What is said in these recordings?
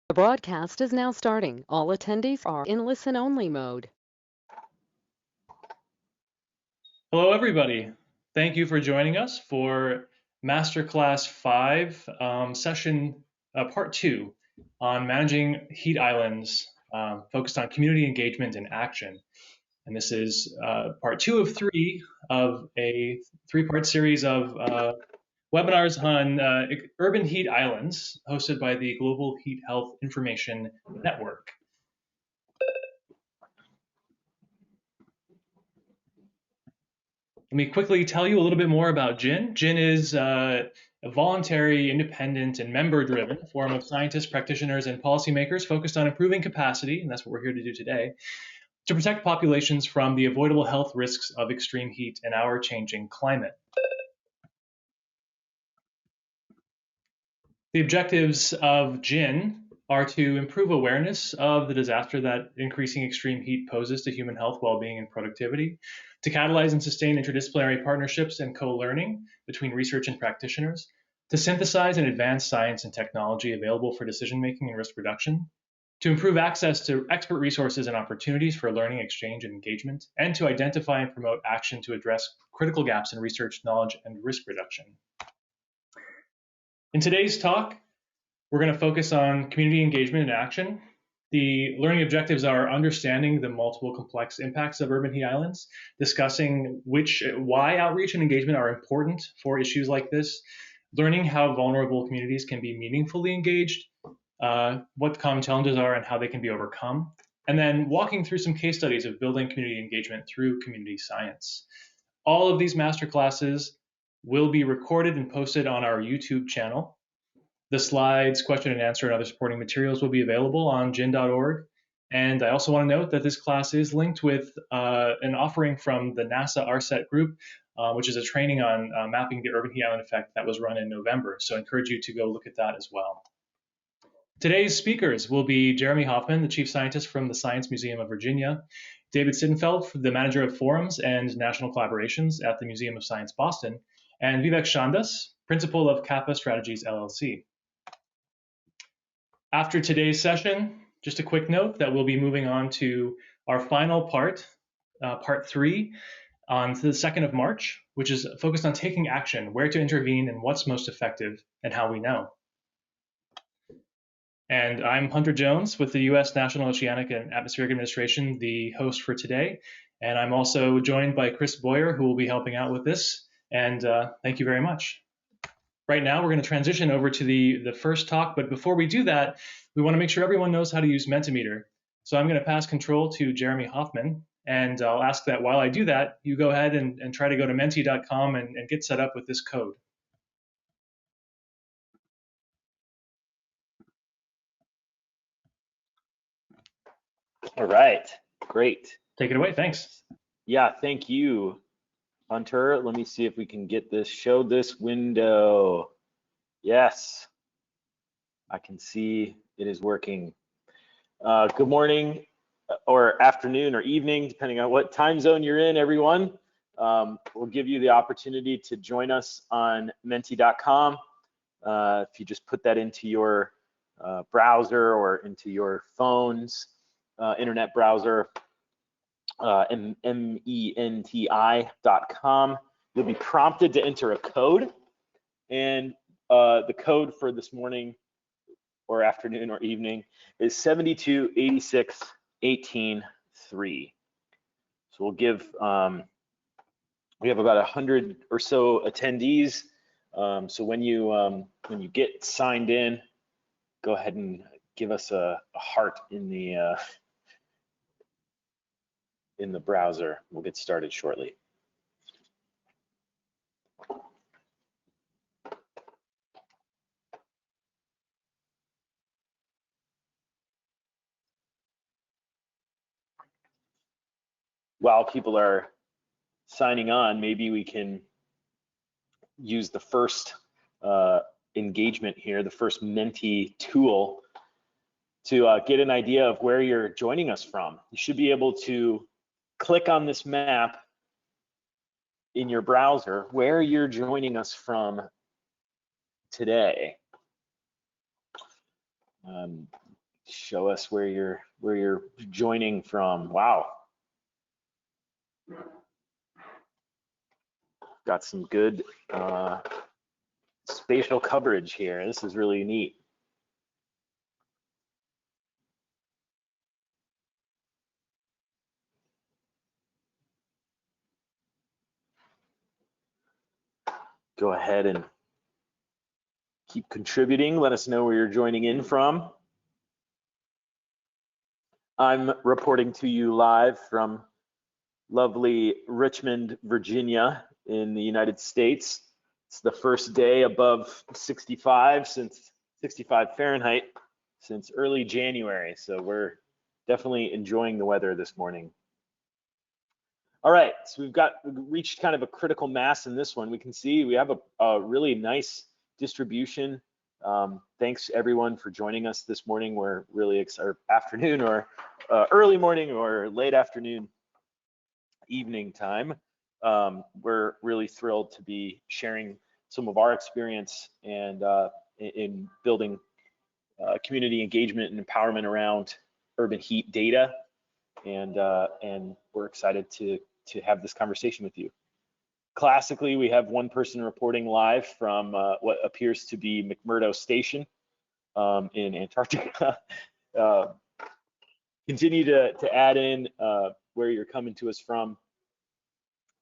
The broadcast is now starting. All attendees are in listen-only mode. Hello, everybody. Thank you for joining us for Masterclass 5, session part 2 on managing heat islands, focused on community engagement and action. And this is part 2 of 3 of a 3-part series of webinars on urban heat islands hosted by the Global Heat Health Information Network. Let me quickly tell you a little bit more about GIN. GIN is a voluntary, independent, and member-driven forum of scientists, practitioners, and policymakers focused on improving capacity, and that's what we're here to do today, to protect populations from the avoidable health risks of extreme heat and our changing climate. The objectives of GIN are to improve awareness of the disaster that increasing extreme heat poses to human health, well-being, and productivity, to catalyze and sustain interdisciplinary partnerships and co-learning between research and practitioners, to synthesize and advance science and technology available for decision-making and risk reduction, to improve access to expert resources and opportunities for learning, exchange, and engagement, and to identify and promote action to address critical gaps in research, knowledge, and risk reduction. In today's talk, we're going to focus on community engagement and action. The learning objectives are understanding the multiple complex impacts of urban heat islands, discussing why outreach and engagement are important for issues like this, learning how vulnerable communities can be meaningfully engaged, what the common challenges are and how they can be overcome, and then walking through some case studies of building community engagement through community science. All of these masterclasses will be recorded and posted on our YouTube channel. The slides, question and answer, and other supporting materials will be available on gin.org. And I also want to note that this class is linked with an offering from the NASA RSET group, which is a training on mapping the urban heat island effect that was run in November. So I encourage you to go look at that as well. Today's speakers will be Jeremy Hoffman, the Chief Scientist from the Science Museum of Virginia, David Sittenfeld, the Manager of Forums and National Collaborations at the Museum of Science Boston, and Vivek Chandas, Principal of Kappa Strategies LLC. After today's session, just a quick note that we'll be moving on to our final part, part 3, on the 2nd of March, which is focused on taking action, where to intervene, and what's most effective, and how we know. And I'm Hunter Jones with the U.S. National Oceanic and Atmospheric Administration, the host for today. And I'm also joined by Chris Boyer, who will be helping out with this. And thank you very much. Right now, we're going to transition over to the first talk. But before we do that, we want to make sure everyone knows how to use Mentimeter. So I'm going to pass control to Jeremy Hoffman. And I'll ask that while I do that, you go ahead and try to go to menti.com and get set up with this code. All right, great. Take it away, thanks. Yeah, thank you, Hunter. Let me see if we can get this, show this window. Yes, I can see it is working. Good morning or afternoon or evening, depending on what time zone you're in, everyone. We'll give you the opportunity to join us on menti.com. If you just put that into your browser or into your phone's internet browser, menti.com. You'll be prompted to enter a code, and the code for this morning or afternoon or evening is 728618-3. So we'll give, we have about 100 or so attendees. So when you get signed in, go ahead and give us a heart in the browser. We'll get started shortly. While people are signing on, maybe we can use the first engagement here, the first Menti tool, to get an idea of where you're joining us from. You should be able to click on this map in your browser where you're joining us from today. Show us where you're joining from. Wow. Got some good spatial coverage here. This is really neat. Go ahead and keep contributing. Let us know where you're joining in from. I'm reporting to you live from lovely Richmond, Virginia in the United States. It's the first day above 65 Fahrenheit since early January. So we're definitely enjoying the weather this morning. All right, so we've reached kind of a critical mass in this one. We can see we have a really nice distribution. Thanks everyone for joining us this morning. We're really excited, afternoon or early morning or late afternoon, evening time. We're really thrilled to be sharing some of our experience and in building community engagement and empowerment around urban heat data. And we're excited to have this conversation with you. Classically, we have one person reporting live from what appears to be McMurdo Station in Antarctica. Continue to add in where you're coming to us from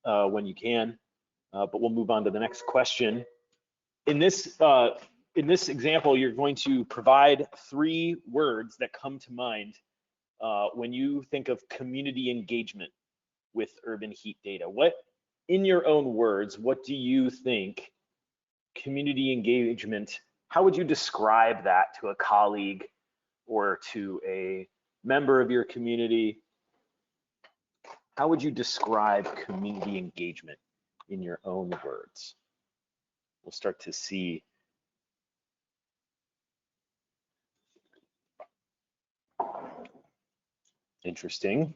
when you can, but we'll move on to the next question. In this example, you're going to provide 3 words that come to mind when you think of community engagement with urban heat data. What, in your own words, what do you think community engagement, how would you describe that to a colleague or to a member of your community? How would you describe community engagement in your own words? We'll start to see interesting.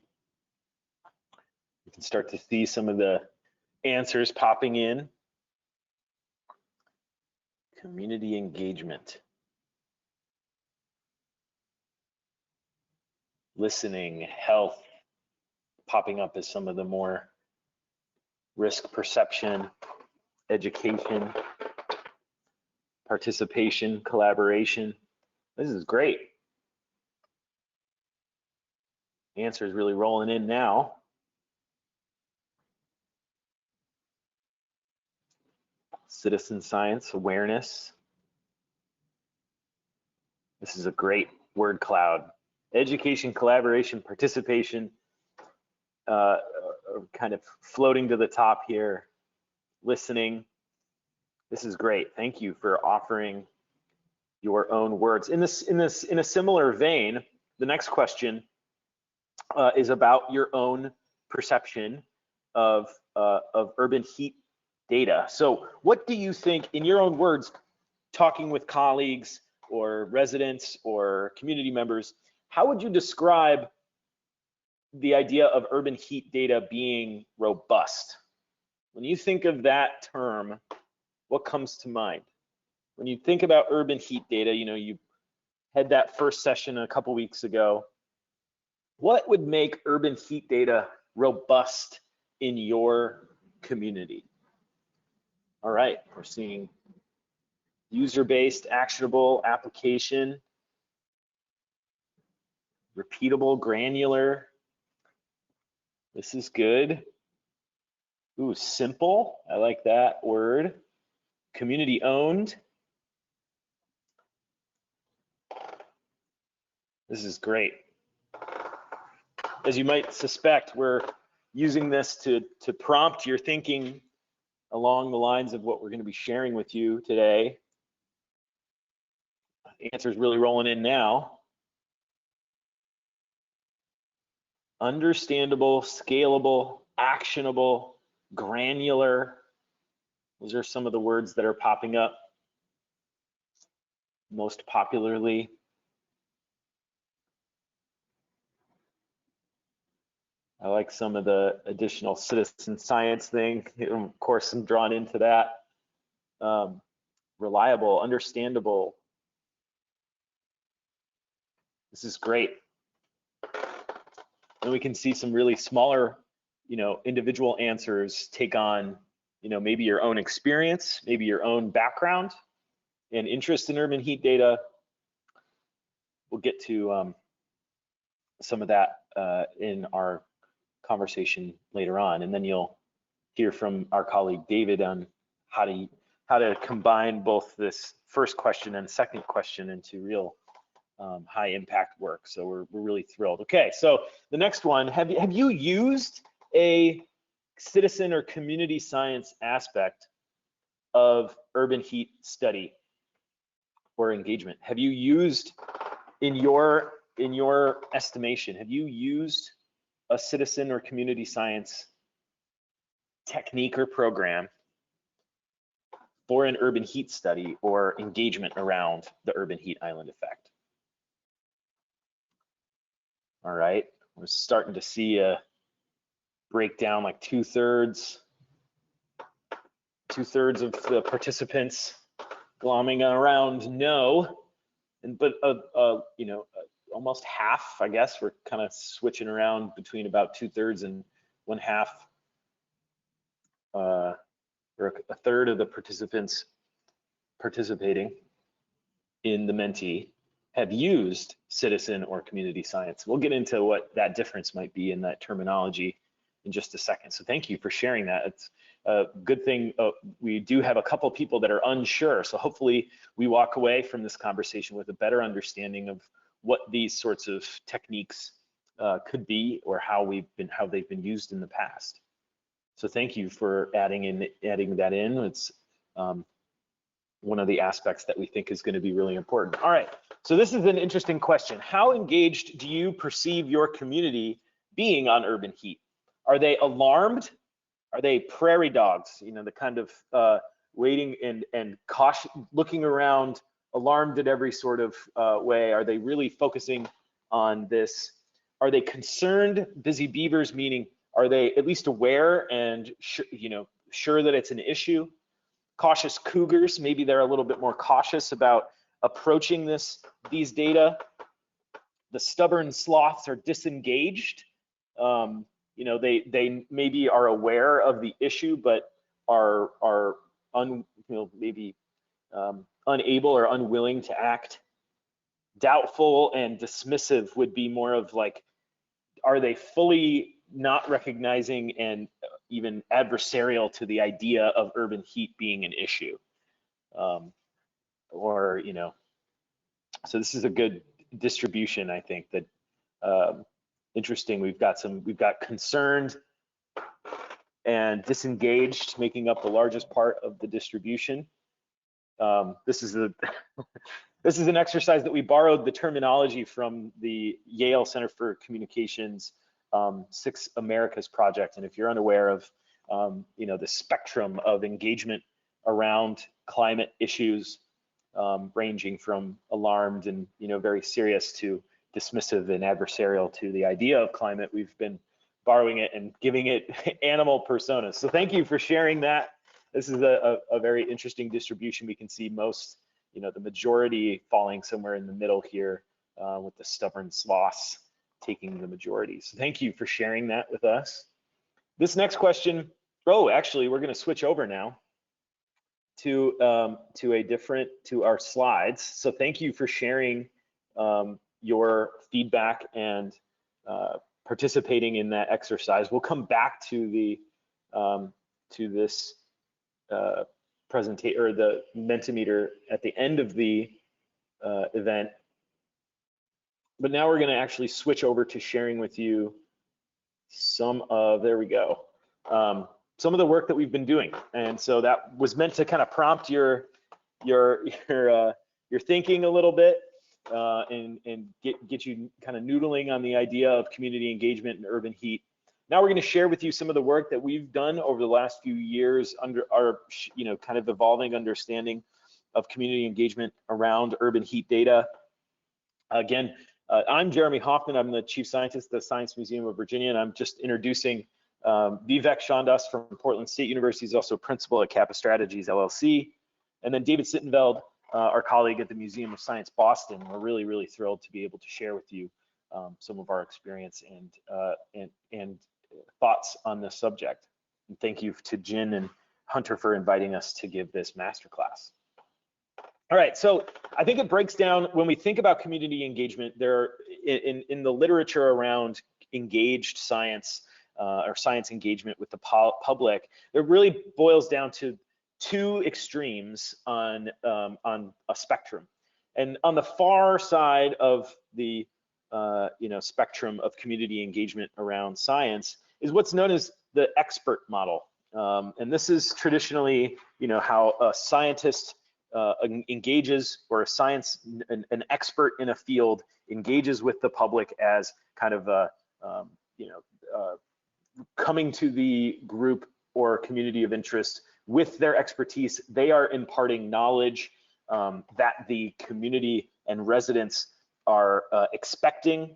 You can start to see some of the answers popping in. Community engagement. Listening, health, popping up as some of the more risk perception, education, participation, collaboration. This is great. Answer is really rolling in now. Citizen science, awareness. This is a great word cloud. Education, collaboration, participation, kind of floating to the top here. Listening. This is great. Thank you for offering your own words. In a similar vein, the next question is about your own perception of urban heat data. So what do you think, in your own words, talking with colleagues or residents or community members, how would you describe the idea of urban heat data being robust? When you think of that term, what comes to mind? When you think about urban heat data, you know, you had that first session a couple weeks ago. What would make urban heat data robust in your community? All right, we're seeing user-based, actionable, application, repeatable, granular. This is good. Ooh, simple, I like that word. Community owned. This is great. As you might suspect, we're using this to prompt your thinking along the lines of what we're going to be sharing with you today. The answer is really rolling in now. Understandable, scalable, actionable, granular. Those are some of the words that are popping up most popularly. I like some of the additional citizen science thing. Of course, I'm drawn into that. Reliable, understandable. This is great. And we can see some really smaller, individual answers take on, maybe your own experience, maybe your own background and interest in urban heat data. We'll get to some of that in our conversation later on, and then you'll hear from our colleague David on how to combine both this first question and second question into real high impact work. So we're really thrilled. Okay, so the next one, have you used a citizen or community science aspect of urban heat study or engagement? Have you used, in your estimation, have you used a citizen or community science technique or program for an urban heat study or engagement around the urban heat island effect? All right, we're starting to see a breakdown, like two-thirds of the participants glomming around no, but almost half, I guess. We're kind of switching around between about 2/3 and 1/2, or a third of the participants participating in the Mentee have used citizen or community science. We'll get into what that difference might be in that terminology in just a second. So thank you for sharing that. It's a good thing. We do have a couple people that are unsure. So hopefully we walk away from this conversation with a better understanding of what these sorts of techniques could be, or how they've been used in the past. So thank you for adding that in. It's one of the aspects that we think is going to be really important. All right, so this is an interesting question. How engaged do you perceive your community being on urban heat? Are they alarmed? Are they prairie dogs? The kind of waiting and caution, looking around, alarmed at every sort of way? Are they really focusing on this? Are they concerned? Busy beavers, meaning, are they at least aware and sure that it's an issue? Cautious cougars, maybe they're a little bit more cautious about approaching these data. The stubborn sloths are disengaged. They maybe are aware of the issue, but are maybe unable or unwilling to act. Doubtful and dismissive would be more of like, are they fully not recognizing and even adversarial to the idea of urban heat being an issue? So this is a good distribution, I think, that interesting. We've got concerned and disengaged making up the largest part of the distribution. This is an exercise that we borrowed the terminology from the Yale Center for Communications Six Americas project. And if you're unaware of the spectrum of engagement around climate issues, ranging from alarmed and very serious to dismissive and adversarial to the idea of climate, we've been borrowing it and giving it animal personas. So thank you for sharing that. This is a very interesting distribution. We can see most, the majority falling somewhere in the middle here, with the stubborn sloths taking the majority. So thank you for sharing that with us. This next question, actually, we're going to switch over now to our slides. So thank you for sharing your feedback and participating in that exercise. We'll come back to this presentation, or the Mentimeter, at the end of the event. But now we're going to actually switch over to sharing with you some of the work that we've been doing. And so that was meant to kind of prompt your thinking a little bit, and get you kind of noodling on the idea of community engagement and urban heat. Now we're going to share with you some of the work that we've done over the last few years under our kind of evolving understanding of community engagement around urban heat data. Again, I'm Jeremy Hoffman. I'm the chief scientist at the Science Museum of Virginia, and I'm just introducing Vivek Chandas from Portland State University. He's also principal at Kappa Strategies LLC. And then David Sittenveld our colleague at the Museum of Science Boston. We're really, really thrilled to be able to share with you some of our experience and thoughts on this subject. And thank you to Jin and Hunter for inviting us to give this masterclass. All right, so I think it breaks down when we think about community engagement. There, in the literature around engaged science or science engagement with the public, it really boils down to two extremes on a spectrum. And on the far side of the spectrum of community engagement around science is what's known as the expert model. And this is traditionally, how a scientist engages, or an expert in a field engages with the public as kind of a, coming to the group or community of interest with their expertise. They are imparting knowledge that the community and residents are expecting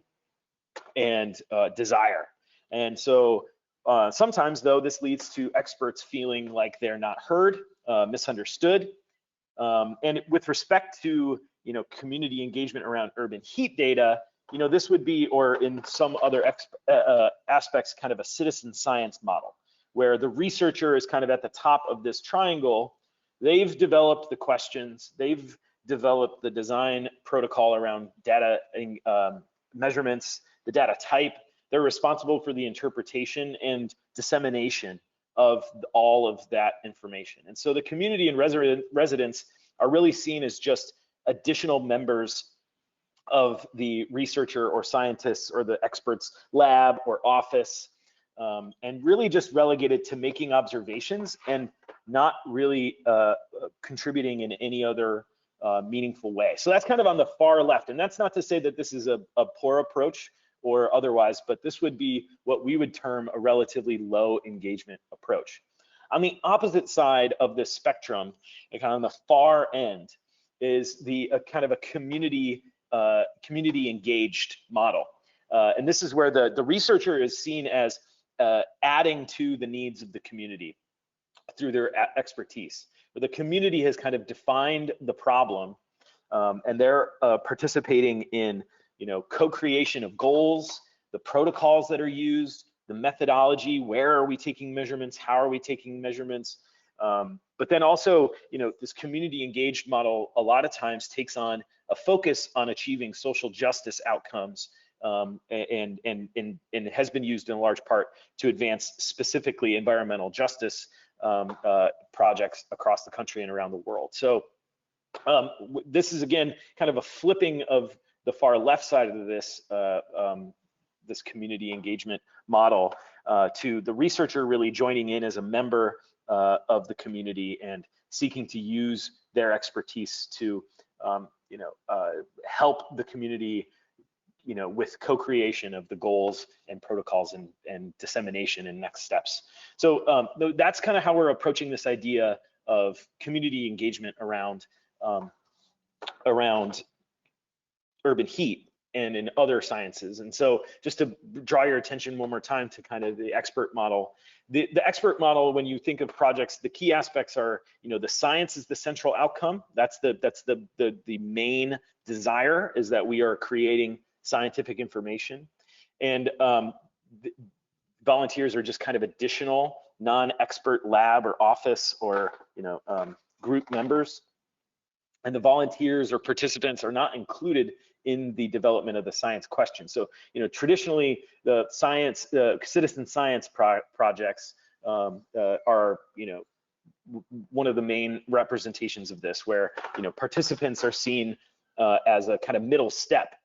and desire. And so sometimes, though, this leads to experts feeling like they're not heard, misunderstood. And with respect to community engagement around urban heat data, this would be, or in some other aspects, kind of a citizen science model, where the researcher is kind of at the top of this triangle. They've developed the questions, they've developed the design protocol around data measurements, the data type. They're responsible for the interpretation and dissemination of all of that information. And so the community and residents are really seen as just additional members of the researcher or scientists or the expert's lab or office, and really just relegated to making observations and not really contributing in any other meaningful way. So that's kind of on the far left. And that's not to say that this is a poor approach or otherwise, but this would be what we would term a relatively low engagement approach. On the opposite side of this spectrum, and kind of on the far end, is the kind of a community engaged model. And this is where the researcher is seen as adding to the needs of the community through their expertise. But the community has kind of defined the problem, and they're participating in co-creation of goals, the protocols that are used, the methodology, where are we taking measurements, how are we taking measurements, but then also, this community engaged model a lot of times takes on a focus on achieving social justice outcomes, and has been used in large part to advance specifically environmental justice projects across the country and around the world. So this is, again, kind of a flipping of the far left side of this this community engagement model to the researcher really joining in as a member of the community and seeking to use their expertise to help the community with co-creation of the goals and protocols and dissemination and next steps. So that's kind of how we're approaching this idea of community engagement around urban heat and in other sciences. And so just to draw your attention one more time to kind of the expert model. The expert model, when you think of projects, the key aspects are, the science is the central outcome. That's the main desire, is that we are creating scientific information. And volunteers are just kind of additional non-expert lab or office or group members. And the volunteers or participants are not included in the development of the science question. So, traditionally, the citizen science projects are, one of the main representations of this, where, participants are seen as a kind of middle step.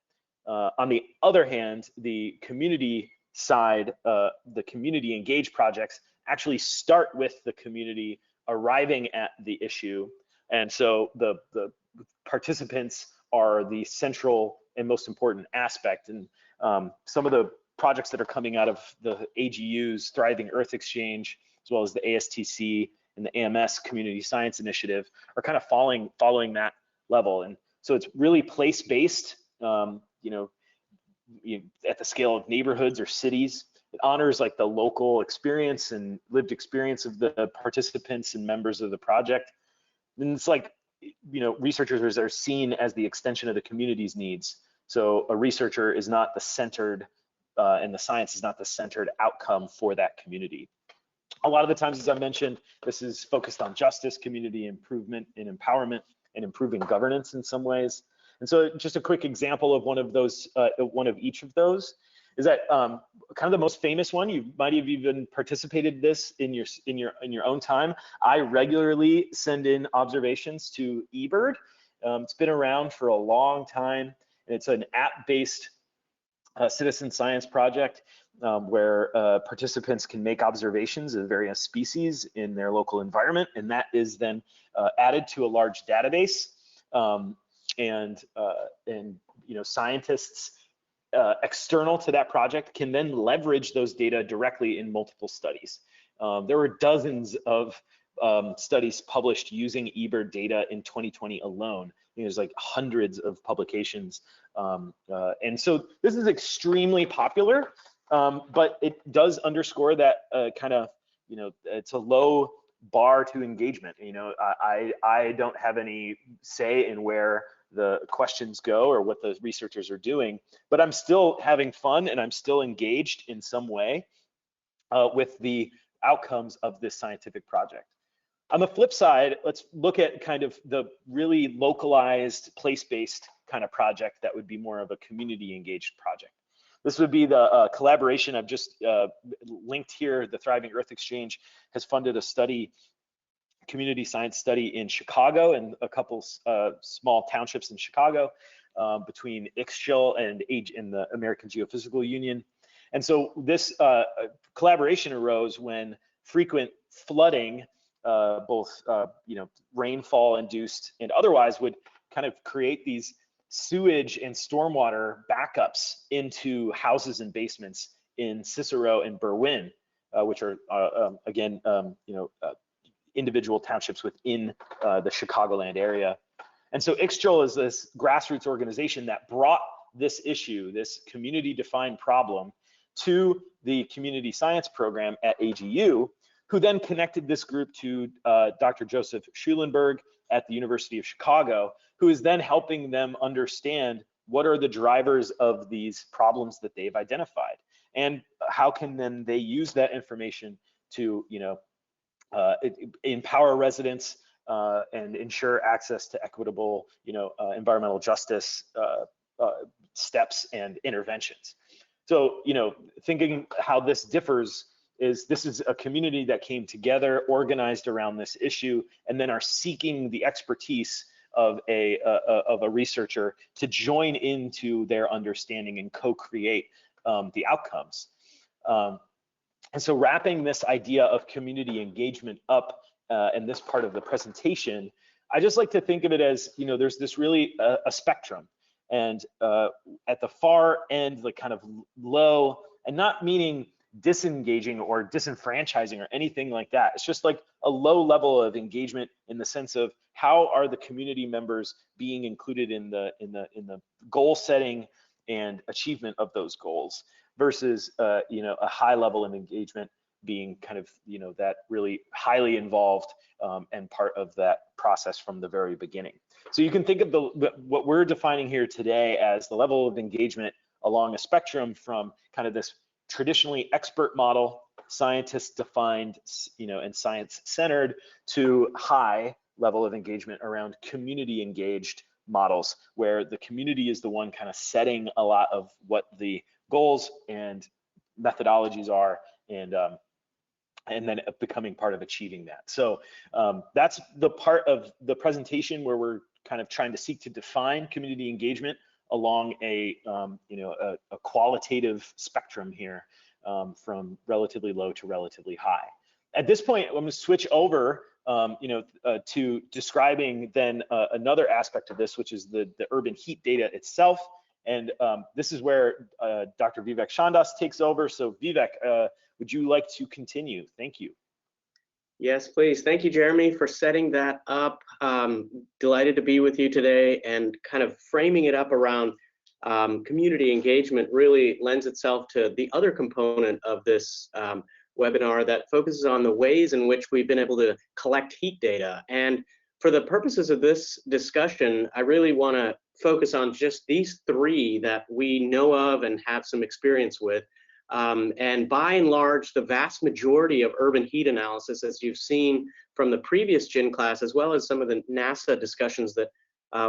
On the other hand, the community side, the community engaged projects actually start with the community arriving at the issue. And so the participants are the central and most important aspect. And some of the projects that are coming out of the AGU's Thriving Earth Exchange, as well as the ASTC and the AMS Community Science Initiative, are kind of following that level. And so it's really place-based, at the scale of neighborhoods or cities. It honors like the local experience and lived experience of the participants and members of the project. And it's like researchers are seen as the extension of the community's needs. So a researcher is not the centered, and the science is not the centered outcome for that community. A lot of the times, as I mentioned, this is focused on justice, community improvement, and empowerment, and improving governance in some ways. And so just a quick example of one of those, one of each of those, is that kind of the most famous one. You might have even participated this in your own time. I regularly send in observations to eBird. It's been around for a long time, and it's an app-based citizen science project where participants can make observations of various species in their local environment, and that is then added to a large database. And scientists external to that project can then leverage those data directly in multiple studies. There were dozens of studies published using eBird data in 2020 alone. There's like hundreds of publications. And so this is extremely popular, but it does underscore that it's a low bar to engagement. I don't have any say in where the questions go or what the researchers are doing, but I'm still having fun and I'm still engaged in some way with the outcomes of this scientific project. On the flip side, let's look at kind of the really localized, place-based kind of project that would be more of a community engaged project. This would be the collaboration I've just linked here. The Thriving Earth Exchange has funded a study, community science study in Chicago and a couple small townships in Chicago between Ixchel and the American Geophysical Union. And so this collaboration arose when frequent flooding, both rainfall induced and otherwise, would kind of create these sewage and stormwater backups into houses and basements in Cicero and Berwyn, which are again individual townships within the Chicagoland area. And so Ixchel is this grassroots organization that brought this issue, this community-defined problem, to the community science program at AGU, who then connected this group to Dr. Joseph Schulenberg at the University of Chicago, who is then helping them understand what are the drivers of these problems that they've identified, and how can then they use that information to empower residents and ensure access to equitable environmental justice steps and interventions. So thinking how this differs is this is a community that came together, organized around this issue, and then are seeking the expertise of a researcher to join into their understanding and co-create the outcomes. And so wrapping this idea of community engagement up in this part of the presentation, I just like to think of it as, there's this really a spectrum. And at the far end, like kind of low, and not meaning disengaging or disenfranchising or anything like that. It's just like a low level of engagement in the sense of how are the community members being included in the goal setting and achievement of those goals, versus a high level of engagement being kind of that really highly involved and part of that process from the very beginning. So you can think of what we're defining here today as the level of engagement along a spectrum from kind of this traditionally expert model, scientist defined, and science centered, to high level of engagement around community engaged models, where the community is the one kind of setting a lot of what the goals and methodologies are, and then becoming part of achieving that. So that's the part of the presentation where we're kind of trying to seek to define community engagement along a qualitative spectrum here, from relatively low to relatively high. At this point, I'm going to switch over to describing then another aspect of this, which is the urban heat data itself. And this is where Dr. Vivek Chandas takes over. So Vivek, would you like to continue? Thank you. Yes, please. Thank you, Jeremy, for setting that up. Delighted to be with you today, and kind of framing it up around community engagement really lends itself to the other component of this webinar that focuses on the ways in which we've been able to collect heat data. And for the purposes of this discussion, I really want to focus on just these three that we know of and have some experience with. And by and large, the vast majority of urban heat analysis, as you've seen from the previous GIN class, as well as some of the NASA discussions that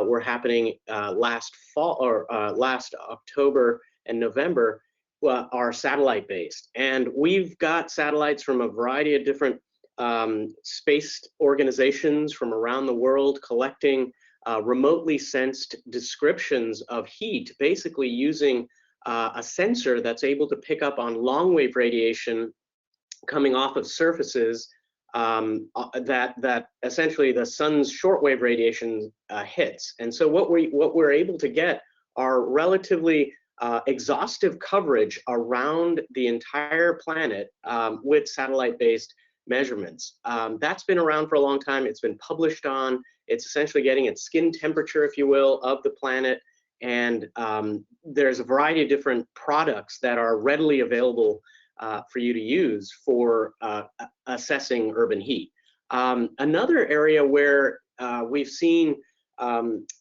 were happening last fall or last October and November, are satellite based. And we've got satellites from a variety of different space organizations from around the world collecting remotely sensed descriptions of heat, basically using a sensor that's able to pick up on long wave radiation coming off of surfaces that essentially the sun's shortwave radiation hits. And so what we're able to get are relatively exhaustive coverage around the entire planet with satellite-based measurements. That's been around for a long time. It's been published on. It's essentially getting at skin temperature, if you will, of the planet. And there's a variety of different products that are readily available for you to use for assessing urban heat. Another area where we've seen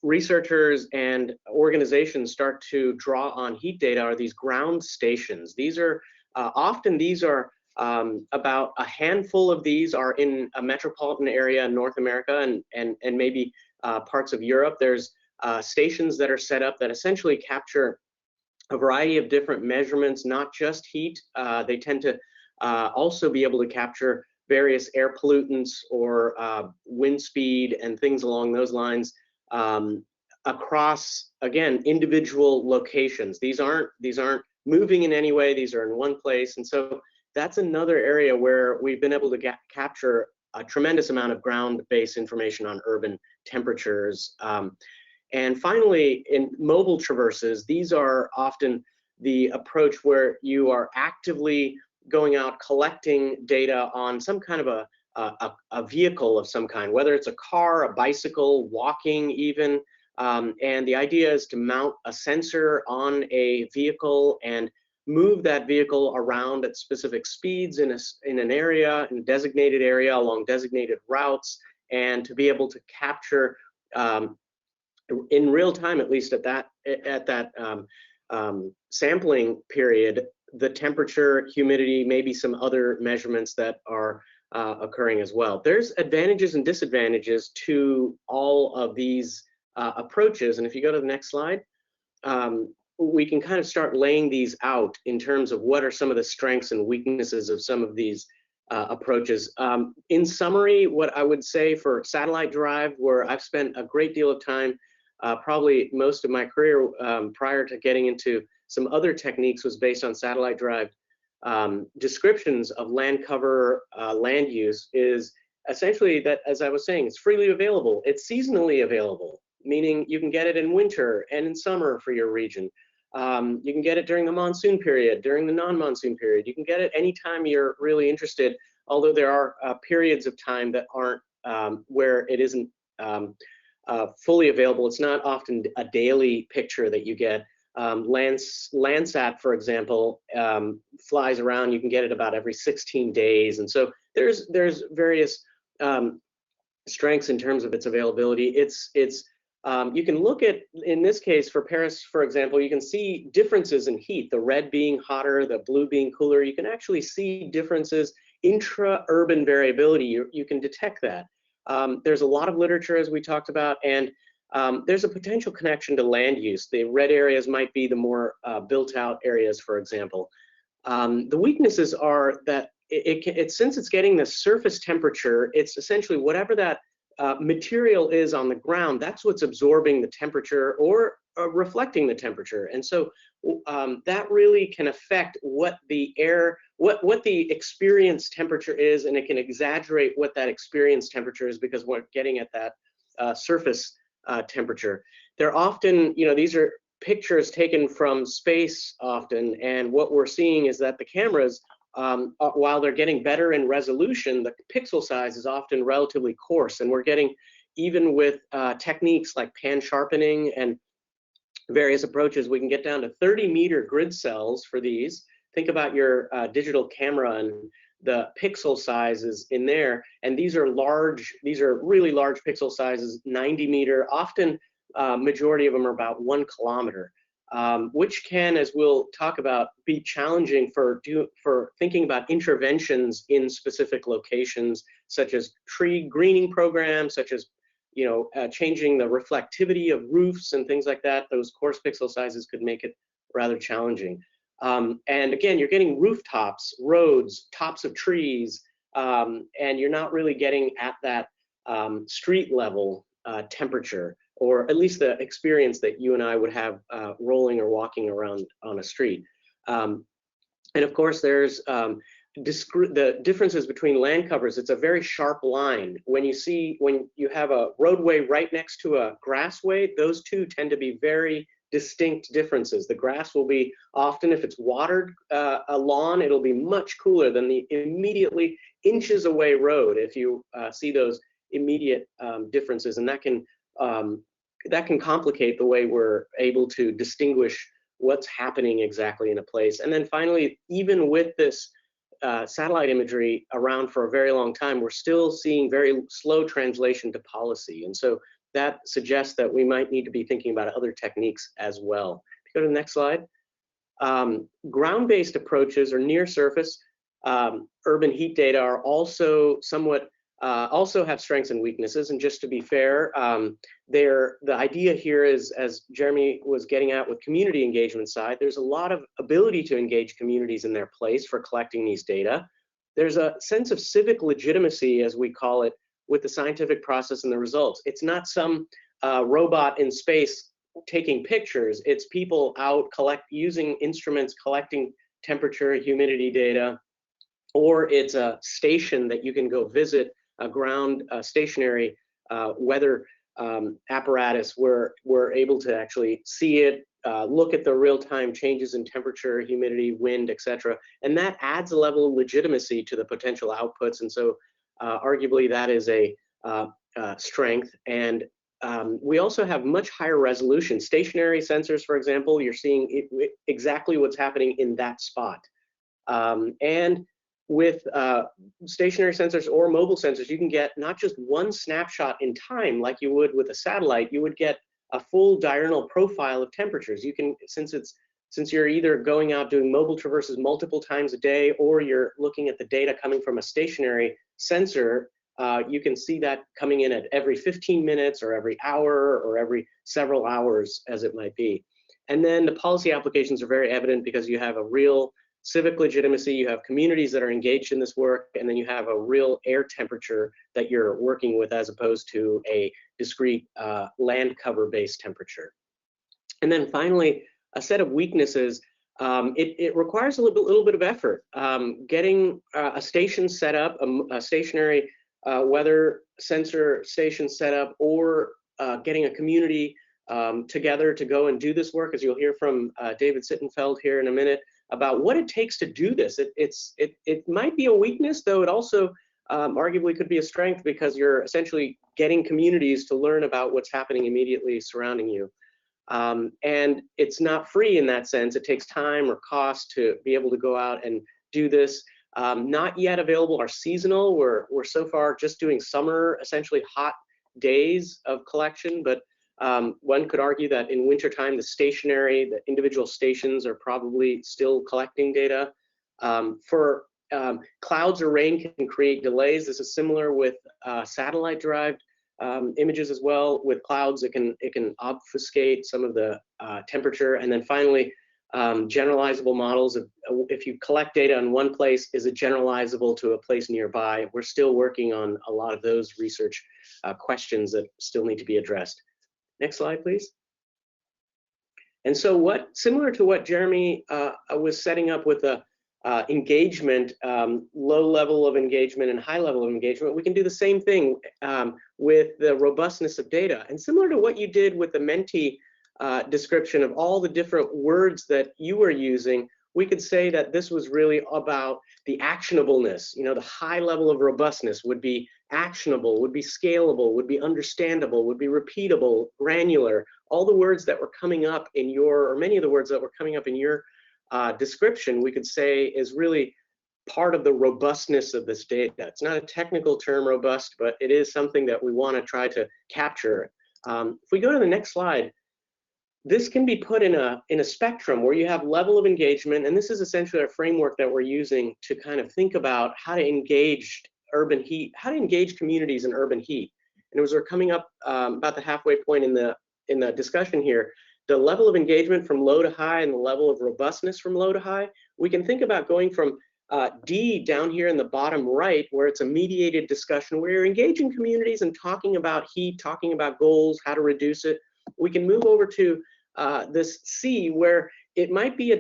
researchers and organizations start to draw on heat data are these ground stations. These are often about a handful of these are in a metropolitan area in North America and maybe parts of Europe. There's stations that are set up that essentially capture a variety of different measurements, not just heat. They tend to also be able to capture various air pollutants or wind speed and things along those lines across, again, individual locations. These aren't moving in any way. These are in one place. And so that's another area where we've been able to capture a tremendous amount of ground-based information on urban temperatures. And finally, in mobile traverses, these are often the approach where you are actively going out collecting data on some kind of a vehicle of some kind, whether it's a car, a bicycle, walking even. And the idea is to mount a sensor on a vehicle and move that vehicle around at specific speeds in an area, in a designated area along designated routes, and to be able to capture in real time, at least at that sampling period, the temperature, humidity, maybe some other measurements that are occurring as well. There's advantages and disadvantages to all of these approaches. And if you go to the next slide, we can kind of start laying these out in terms of what are some of the strengths and weaknesses of some of these approaches. In summary, what I would say for satellite drive, where I've spent a great deal of time, probably most of my career prior to getting into some other techniques, was based on satellite drive descriptions of land cover, land use, is essentially that, as I was saying, it's freely available. It's seasonally available, meaning you can get it in winter and in summer for your region. You can get it during the monsoon period, during the non-monsoon period. You can get it anytime you're really interested, although there are periods of time that aren't where it isn't fully available. It's not often a daily picture that you get. Landsat, for example, flies around. You can get it about every 16 days. And so there's various strengths in terms of its availability. You can look at, in this case, for Paris, for example, you can see differences in heat, the red being hotter, the blue being cooler. You can actually see differences, intra-urban variability. You can detect that. There's a lot of literature, as we talked about, and there's a potential connection to land use. The red areas might be the more built-out areas, for example. The weaknesses are that since it's getting the surface temperature, it's essentially whatever that material is on the ground, that's what's absorbing the temperature or reflecting the temperature. And so that really can affect what the experienced temperature is, and it can exaggerate what that experienced temperature is because we're getting at that surface temperature. They're often, these are pictures taken from space often, and what we're seeing is that the cameras, while they're getting better in resolution, the pixel size is often relatively coarse, and we're getting, even with techniques like pan sharpening and various approaches, we can get down to 30-meter grid cells for these. Think about your digital camera and the pixel sizes in there. And these are really large pixel sizes, 90 meter, often majority of them are about 1 kilometer. Which can, as we'll talk about, be challenging for thinking about interventions in specific locations, such as tree greening programs, such as changing the reflectivity of roofs and things like that. Those coarse pixel sizes could make it rather challenging. And again, you're getting rooftops, roads, tops of trees, and you're not really getting at that street level temperature, or at least the experience that you and I would have rolling or walking around on a street. And of course, there's the differences between land covers. It's a very sharp line. When you have a roadway right next to a grassway, those two tend to be very distinct differences. The grass will be often, if it's watered a lawn, it'll be much cooler than the immediately inches away road, if you see those immediate differences, and that can complicate the way we're able to distinguish what's happening exactly in a place. And then finally, even with this satellite imagery around for a very long time, we're still seeing very slow translation to policy. And so that suggests that we might need to be thinking about other techniques as well. If you go to the next slide. Ground-based approaches or near surface urban heat data are also somewhat also have strengths and weaknesses. And just to be fair, the idea here is, as Jeremy was getting at with community engagement side, there's a lot of ability to engage communities in their place for collecting these data. There's a sense of civic legitimacy, as we call it, with the scientific process and the results. It's not some robot in space taking pictures. It's people out using instruments collecting temperature, humidity data, or it's a station that you can go visit, a ground stationary weather apparatus where we're able to actually see it, look at the real-time changes in temperature, humidity, wind, etc. And that adds a level of legitimacy to the potential outputs. And so arguably that is a strength. And we also have much higher resolution. Stationary sensors, for example, you're seeing exactly what's happening in that spot. And with stationary sensors or mobile sensors, you can get not just one snapshot in time like you would with a satellite, you would get a full diurnal profile of temperatures. You can, since you're either going out doing mobile traverses multiple times a day, or you're looking at the data coming from a stationary sensor, you can see that coming in at every 15 minutes or every hour or every several hours, as it might be. And then the policy applications are very evident because you have a real civic legitimacy, you have communities that are engaged in this work, and then you have a real air temperature that you're working with as opposed to a discrete land cover based temperature. And then finally, a set of weaknesses. It requires a little bit of effort. Getting a station set up, a stationary weather sensor station set up, or getting a community together to go and do this work, as you'll hear from David Sittenfeld here in a minute, about what it takes to do this. It might be a weakness, though it also arguably could be a strength, because you're essentially getting communities to learn about what's happening immediately surrounding you. And it's not free in that sense. It takes time or cost to be able to go out and do this. Not yet available are seasonal. We're so far just doing summer, essentially hot days of collection, but one could argue that in wintertime, the individual stations are probably still collecting data. Clouds or rain can create delays. This is similar with satellite-derived images as well. With clouds, it can obfuscate some of the temperature. And then finally, generalizable models. If you collect data in one place, is it generalizable to a place nearby? We're still working on a lot of those research questions that still need to be addressed. Next slide, please. And so similar to what Jeremy was setting up with the engagement, low level of engagement and high level of engagement, we can do the same thing with the robustness of data. And similar to what you did with the Menti description of all the different words that you were using, we could say that this was really about the actionableness. The high level of robustness would be actionable, would be scalable, would be understandable, would be repeatable, granular. All the words that were coming up in or many of the words that were coming up in your description, we could say is really part of the robustness of this data. It's not a technical term, robust, but it is something that we want to try to capture. If we go to the next slide, this can be put in a spectrum where you have level of engagement, and this is essentially a framework that we're using to kind of think about how to engage urban heat, how to engage communities in urban heat. And as we're coming up about the halfway point in the discussion here, the level of engagement from low to high and the level of robustness from low to high, we can think about going from D down here in the bottom right, where it's a mediated discussion where you're engaging communities and talking about heat, talking about goals, how to reduce it. We can move over to this C, where it might be a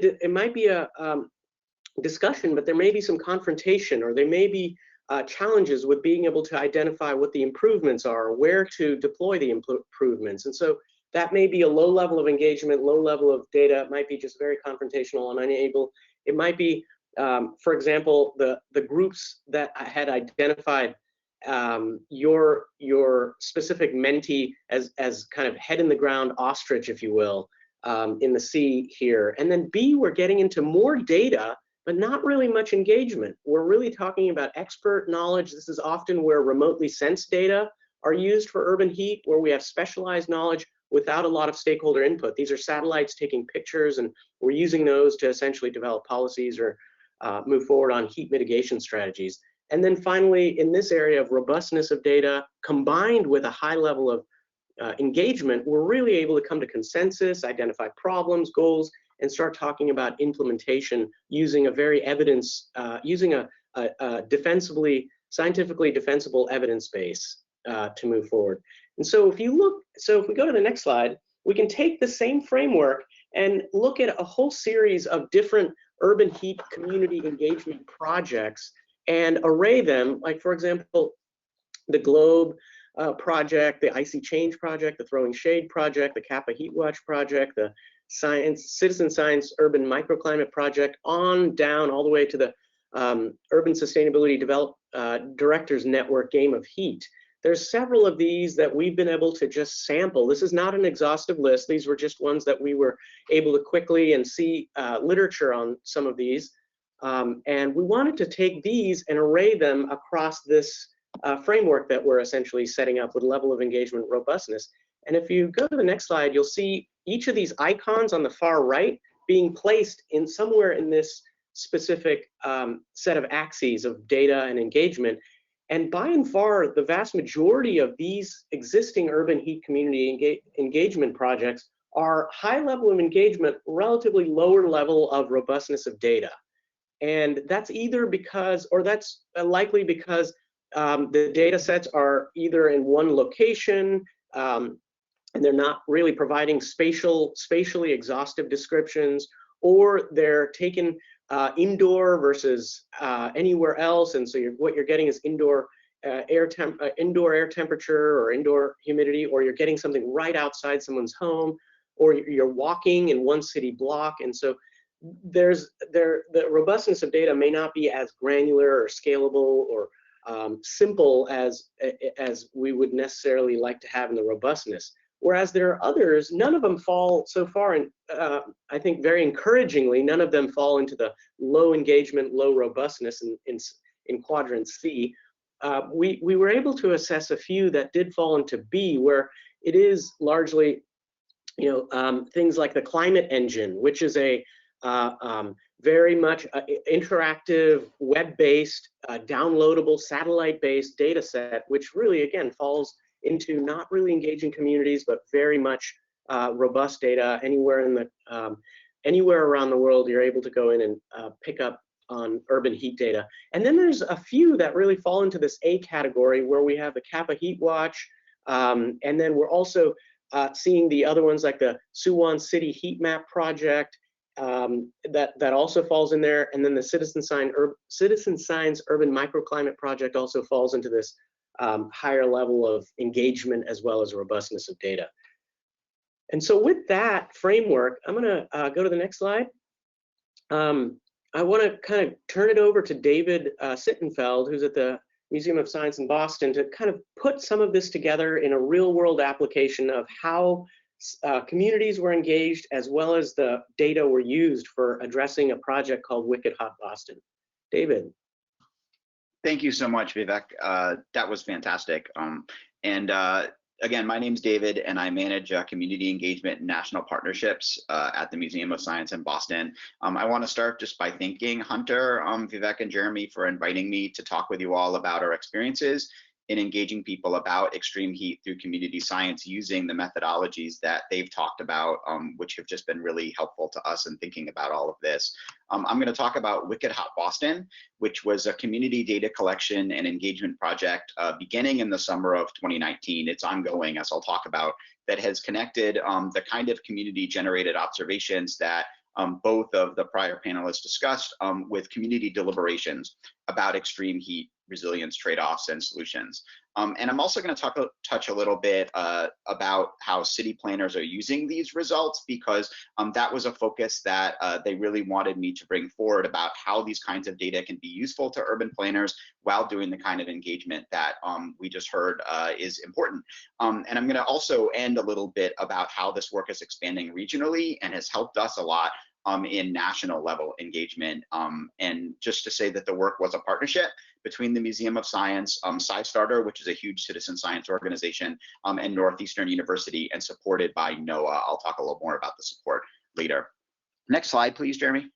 discussion, but there may be some confrontation, or there may be challenges with being able to identify what the improvements are, or where to deploy the improvements. And so that may be a low level of engagement, low level of data. It might be just very confrontational and unable. It might be, for example, the groups that I had identified your specific mentee as kind of head in the ground ostrich, if you will, in the C here. And then B, we're getting into more data, but not really much engagement. We're really talking about expert knowledge. This is often where remotely sensed data are used for urban heat, where we have specialized knowledge without a lot of stakeholder input. These are satellites taking pictures, and we're using those to essentially develop policies or move forward on heat mitigation strategies. And then finally, in this area of robustness of data, combined with a high level of engagement, we're really able to come to consensus, identify problems, goals, and start talking about implementation using a very using a scientifically defensible evidence base to move forward. And so if we go to the next slide, we can take the same framework and look at a whole series of different urban heat community engagement projects and array them, like for example, the Globe project, the Icy Change project, the Throwing Shade project, the Kappa Heat Watch project, the Citizen Science Urban Microclimate project, on down all the way to the Urban Sustainability Directors Network Game of Heat. There's several of these that we've been able to just sample. This is not an exhaustive list. These were just ones that we were able to quickly and see literature on some of these. And we wanted to take these and array them across this framework that we're essentially setting up with level of engagement robustness. And if you go to the next slide, you'll see each of these icons on the far right being placed in somewhere in this specific set of axes of data and engagement. And by and far, the vast majority of these existing urban heat community engagement projects are high level of engagement, relatively lower level of robustness of data. And that's either because, or that's likely because the data sets are either in one location, and they're not really providing spatially exhaustive descriptions, or they're taken indoor versus anywhere else, and so what you're getting is indoor air temperature or indoor humidity, or you're getting something right outside someone's home, or you're walking in one city block. And so the robustness of data may not be as granular or scalable or simple as we would necessarily like to have in the robustness. Whereas there are others, none of them fall so far, and I think very encouragingly, none of them fall into the low engagement, low robustness in quadrant C. We were able to assess a few that did fall into B, where it is largely, things like the climate engine, which is a very much interactive, web-based, downloadable, satellite-based data set, which really, again, falls into not really engaging communities, but very much robust data. Anywhere around the world, you're able to go in and pick up on urban heat data. And then there's a few that really fall into this A category, where we have the Kappa Heat Watch, and then we're also seeing the other ones like the Suwon City Heat Map project, that also falls in there. And then the Citizen Science Urban Microclimate project also falls into this higher level of engagement as well as robustness of data. And so with that framework, I'm gonna go to the next slide. I wanna kind of turn it over to David Sittenfeld, who's at the Museum of Science in Boston, to kind of put some of this together in a real world application of how communities were engaged, as well as the data were used for addressing a project called Wicked Hot Boston. David. Thank you so much, Vivek. That was fantastic. Again, my name's David, and I manage community engagement and national partnerships at the Museum of Science in Boston. I want to start just by thanking Hunter, Vivek, and Jeremy for inviting me to talk with you all about our experiences in engaging people about extreme heat through community science using the methodologies that they've talked about, which have just been really helpful to us in thinking about all of this. I'm going to talk about Wicked Hot Boston, which was a community data collection and engagement project beginning in the summer of 2019. It's ongoing, as I'll talk about, that has connected the kind of community generated observations that both of the prior panelists discussed with community deliberations about extreme heat resilience trade-offs and solutions. And I'm also going to touch a little bit about how city planners are using these results, because that was a focus that they really wanted me to bring forward about how these kinds of data can be useful to urban planners while doing the kind of engagement that we just heard is important. And I'm going to also end a little bit about how this work is expanding regionally and has helped us a lot in national level engagement. And just to say that the work was a partnership between the Museum of Science, SciStarter, which is a huge citizen science organization, and Northeastern University, and supported by NOAA. I'll talk a little more about the support later. Next slide, please, Jeremy.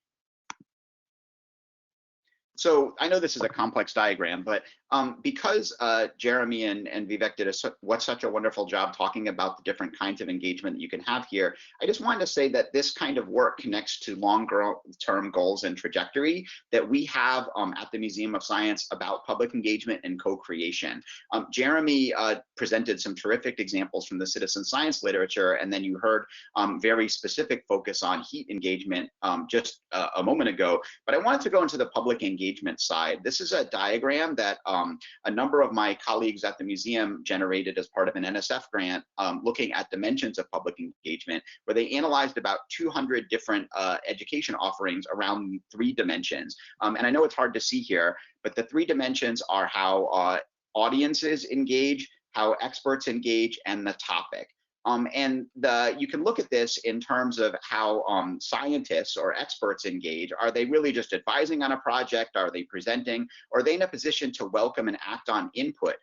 So I know this is a complex diagram, but because Jeremy and Vivek did such a wonderful job talking about the different kinds of engagement that you can have here, I just wanted to say that this kind of work connects to long-term goals and trajectory that we have at the Museum of Science about public engagement and co-creation. Jeremy presented some terrific examples from the citizen science literature, and then you heard very specific focus on heat engagement just a moment ago. But I wanted to go into the public engagement side. This is a diagram that a number of my colleagues at the museum generated as part of an NSF grant looking at dimensions of public engagement, where they analyzed about 200 different education offerings around 3 dimensions. And I know it's hard to see here, but the 3 dimensions are how audiences engage, how experts engage, and the topic. You can look at this in terms of how scientists or experts engage. Are they really just advising on a project? Are they presenting? Or are they in a position to welcome and act on input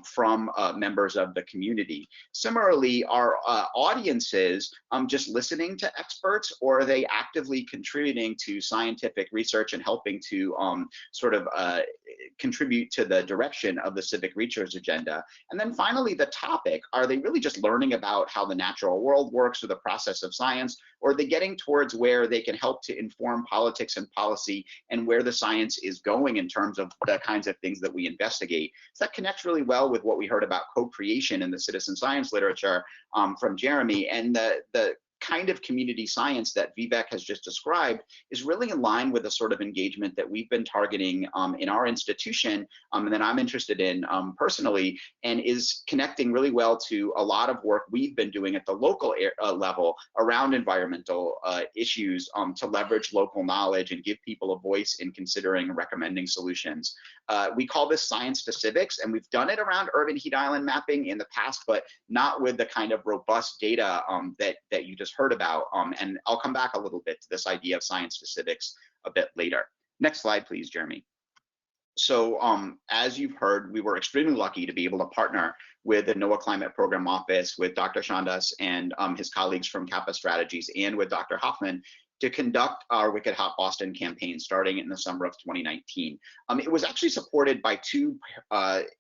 from members of the community? Similarly, are audiences just listening to experts, or are they actively contributing to scientific research and helping to contribute to the direction of the civic research agenda? And then finally, the topic, are they really just learning about how the natural world works or the process of science, or are they getting towards where they can help to inform politics and policy and where the science is going in terms of the kinds of things that we investigate? So that connects really well with what we heard about co-creation in the citizen science literature from Jeremy, and the kind of community science that Vivek has just described is really in line with the sort of engagement that we've been targeting in our institution and that I'm interested in personally, and is connecting really well to a lot of work we've been doing at the local level around environmental issues to leverage local knowledge and give people a voice in considering and recommending solutions. We call this science to civics, and we've done it around urban heat island mapping in the past, but not with the kind of robust data that you just heard about. And I'll come back a little bit to this idea of science to civics a bit later. Next slide, please, Jeremy. So as you've heard, we were extremely lucky to be able to partner with the NOAA Climate Program Office, with Dr. Chandas and his colleagues from Kappa Strategies, and with Dr. Hoffman to conduct our Wicked Hot Boston campaign starting in the summer of 2019. It was actually supported by 2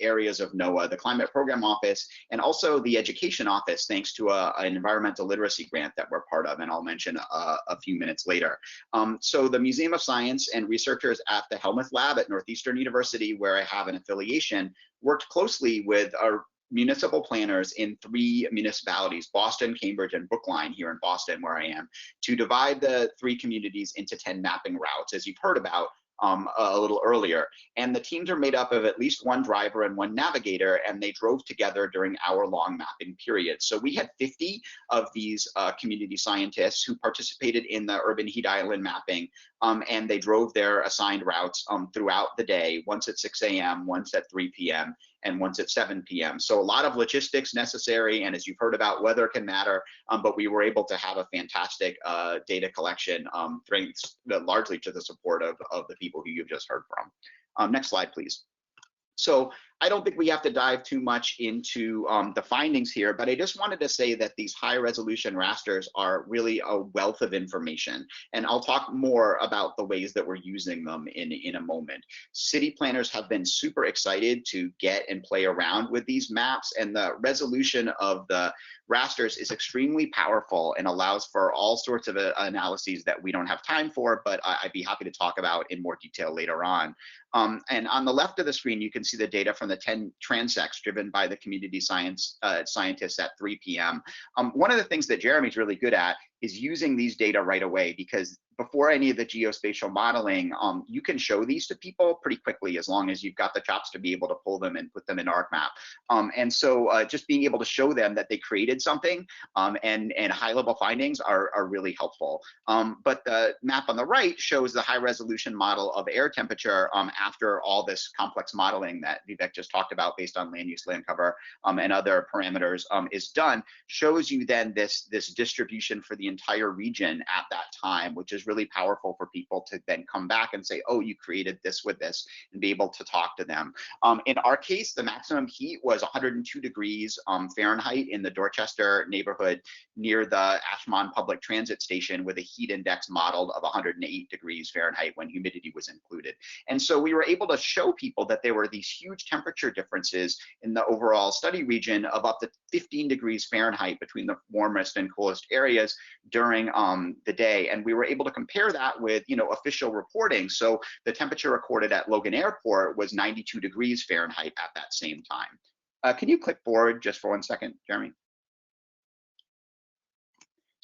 areas of NOAA, the Climate Program Office and also the Education Office, thanks to an environmental literacy grant that we're part of, and I'll mention a few minutes later. So the Museum of Science and researchers at the Helmuth Lab at Northeastern University, where I have an affiliation, worked closely with our municipal planners in 3 municipalities, Boston, Cambridge, and Brookline here in Boston, where I am, to divide the 3 communities into 10 mapping routes, as you've heard about a little earlier. And the teams are made up of at least 1 driver and 1 navigator, and they drove together during hour-long mapping periods. So we had 50 of these community scientists who participated in the urban heat island mapping, and they drove their assigned routes throughout the day, once at 6 a.m., once at 3 p.m. and once at 7 p.m. So a lot of logistics necessary, and as you've heard about, weather can matter, but we were able to have a fantastic data collection thanks largely to the support of the people who you've just heard from. Next slide, please. So I don't think we have to dive too much into the findings here, but I just wanted to say that these high resolution rasters are really a wealth of information. And I'll talk more about the ways that we're using them in a moment. City planners have been super excited to get and play around with these maps, and the resolution of the rasters is extremely powerful and allows for all sorts of analyses that we don't have time for, but I'd be happy to talk about in more detail later on. And on the left of the screen, you can see the data from the 10 transects driven by the community scientists at 3 p.m. One of the things that Jeremy's really good at is using these data right away, because before any of the geospatial modeling, you can show these to people pretty quickly as long as you've got the chops to be able to pull them and put them in ArcMap. And so just being able to show them that they created something and high-level findings are really helpful. But the map on the right shows the high-resolution model of air temperature after all this complex modeling that Vivek just talked about based on land use, land cover, and other parameters is done, shows you then this distribution for the entire region at that time, which is really powerful for people to then come back and say, oh, you created this with this, and be able to talk to them. In our case, the maximum heat was 102 degrees Fahrenheit in the Dorchester neighborhood near the Ashmont Public Transit Station, with a heat index modeled of 108 degrees Fahrenheit when humidity was included. And so we were able to show people that there were these huge temperature differences in the overall study region of up to 15 degrees Fahrenheit between the warmest and coolest areas during the day. And we were able to compare that with, official reporting. So the temperature recorded at Logan Airport was 92 degrees Fahrenheit at that same time. Can you click forward just for 1 second, Jeremy?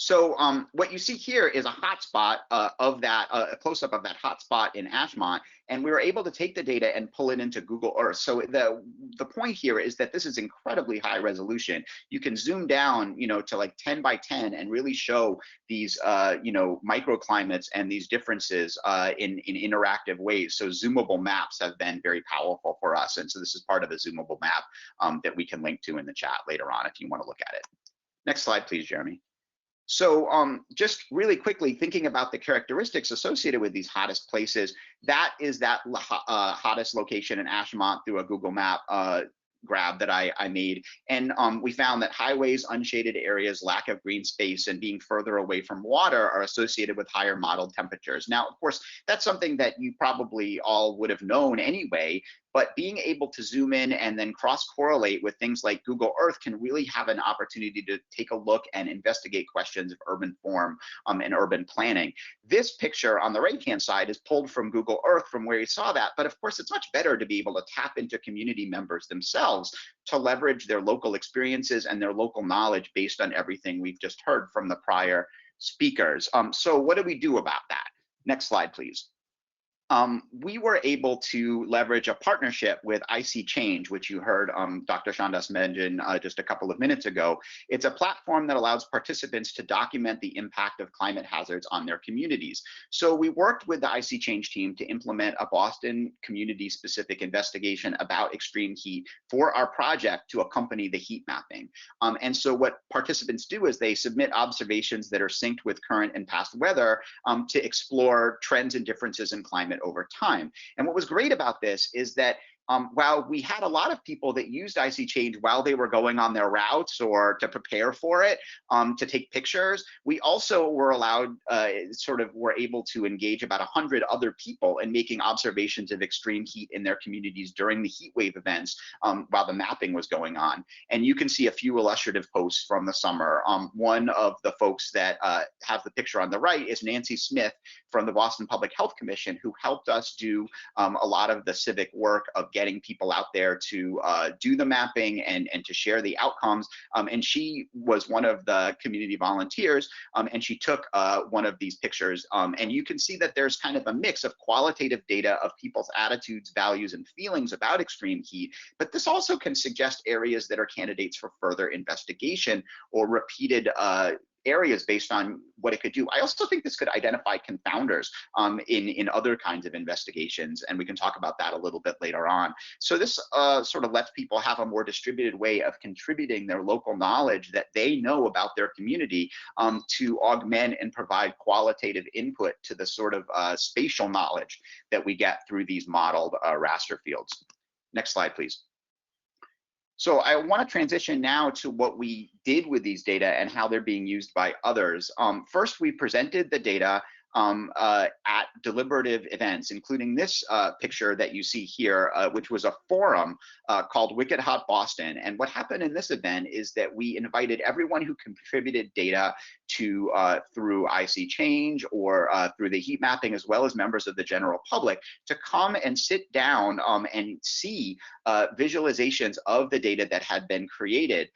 So what you see here is a hotspot of that, a close-up of that hotspot in Ashmont, and we were able to take the data and pull it into Google Earth. So the point here is that this is incredibly high resolution. You can zoom down, to like 10 by 10 and really show these, microclimates and these differences in interactive ways. So zoomable maps have been very powerful for us, and so this is part of a zoomable map that we can link to in the chat later on if you want to look at it. Next slide, please, Jeremy. So just really quickly thinking about the characteristics associated with these hottest places, that is that hottest location in Ashmont through a Google Map grab that I made. And we found that highways, unshaded areas, lack of green space, and being further away from water are associated with higher modeled temperatures. Now, of course, that's something that you probably all would have known anyway, but being able to zoom in and then cross-correlate with things like Google Earth can really have an opportunity to take a look and investigate questions of urban form and urban planning. This picture on the right-hand side is pulled from Google Earth from where you saw that, but of course it's much better to be able to tap into community members themselves to leverage their local experiences and their local knowledge based on everything we've just heard from the prior speakers. So what do we do about that? Next slide, please. We were able to leverage a partnership with IC Change, which you heard Dr. Chandas mention just a couple of minutes ago. It's a platform that allows participants to document the impact of climate hazards on their communities. So we worked with the IC Change team to implement a Boston community-specific investigation about extreme heat for our project to accompany the heat mapping. And so what participants do is they submit observations that are synced with current and past weather to explore trends and differences in climate over time. And what was great about this is that while we had a lot of people that used IC Change while they were going on their routes or to prepare for it, to take pictures, we also were allowed, were able to engage about 100 other people in making observations of extreme heat in their communities during the heat wave events while the mapping was going on. And you can see a few illustrative posts from the summer. One of the folks that have the picture on the right is Nancy Smith from the Boston Public Health Commission, who helped us do a lot of the civic work of getting people out there to do the mapping and to share the outcomes. And she was one of the community volunteers, and she took one of these pictures. And you can see that there's kind of a mix of qualitative data of people's attitudes, values, and feelings about extreme heat, but this also can suggest areas that are candidates for further investigation or repeated areas based on what it could do. I also think this could identify confounders in other kinds of investigations, and we can talk about that a little bit later on. So this sort of lets people have a more distributed way of contributing their local knowledge that they know about their community to augment and provide qualitative input to the sort of spatial knowledge that we get through these modeled raster fields. Next slide, please. So I want to transition now to what we did with these data and how they're being used by others. First, we presented the data at deliberative events, including this picture that you see here, which was a forum called Wicked Hot Boston. And what happened in this event is that we invited everyone who contributed data to through IC Change or through the heat mapping, as well as members of the general public, to come and sit down and see visualizations of the data that had been created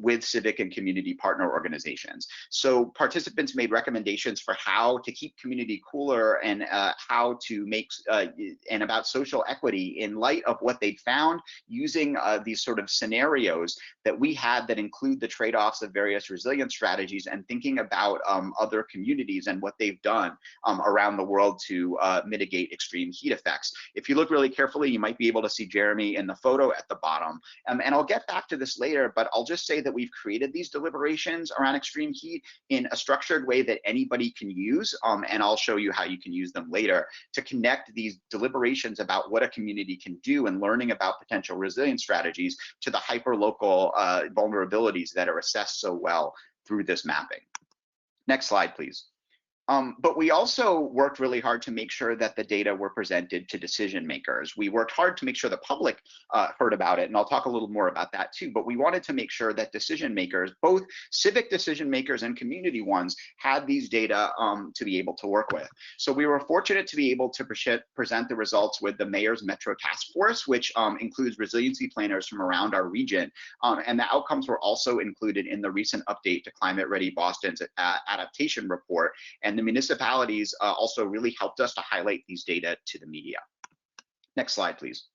with civic and community partner organizations. So participants made recommendations for how to keep community cooler and how to make and about social equity in light of what they'd found using these sort of scenarios that we had that include the trade-offs of various resilience strategies and thinking about other communities and what they've done around the world to mitigate extreme heat effects. If you look really carefully, you might be able to see Jeremy in the photo at the bottom. And I'll get back to this later, but I'll just say that we've created these deliberations around extreme heat in a structured way that anybody can use, and I'll show you how you can use them later to connect these deliberations about what a community can do and learning about potential resilience strategies to the hyperlocal vulnerabilities that are assessed so well through this mapping. Next slide, please. But we also worked really hard to make sure that the data were presented to decision makers. We worked hard to make sure the public heard about it, and I'll talk a little more about that too, but we wanted to make sure that decision makers, both civic decision makers and community ones, had these data to be able to work with. So we were fortunate to be able to present the results with the Mayor's Metro Task Force, which includes resiliency planners from around our region, and the outcomes were also included in the recent update to Climate Ready Boston's adaptation report. And the municipalities also really helped us to highlight these data to the media. Next slide, please.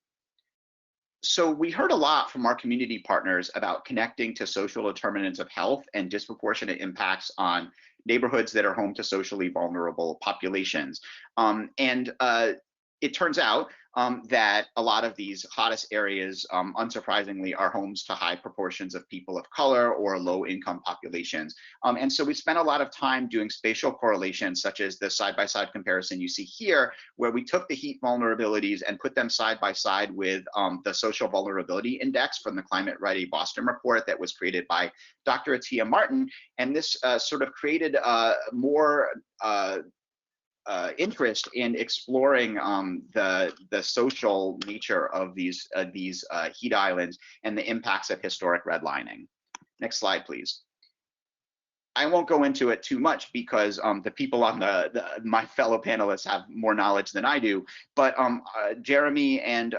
So we heard a lot from our community partners about connecting to social determinants of health and disproportionate impacts on neighborhoods that are home to socially vulnerable populations. It turns out that a lot of these hottest areas, unsurprisingly, are homes to high proportions of people of color or low-income populations. And so we spent a lot of time doing spatial correlations, such as the side-by-side comparison you see here, where we took the heat vulnerabilities and put them side by side with the social vulnerability index from the Climate Ready Boston report that was created by Dr. Atiya Martin. And this sort of created more interest in exploring the social nature of these heat islands and the impacts of historic redlining. Next slide, please. I won't go into it too much because the people on my fellow panelists have more knowledge than I do, but Jeremy and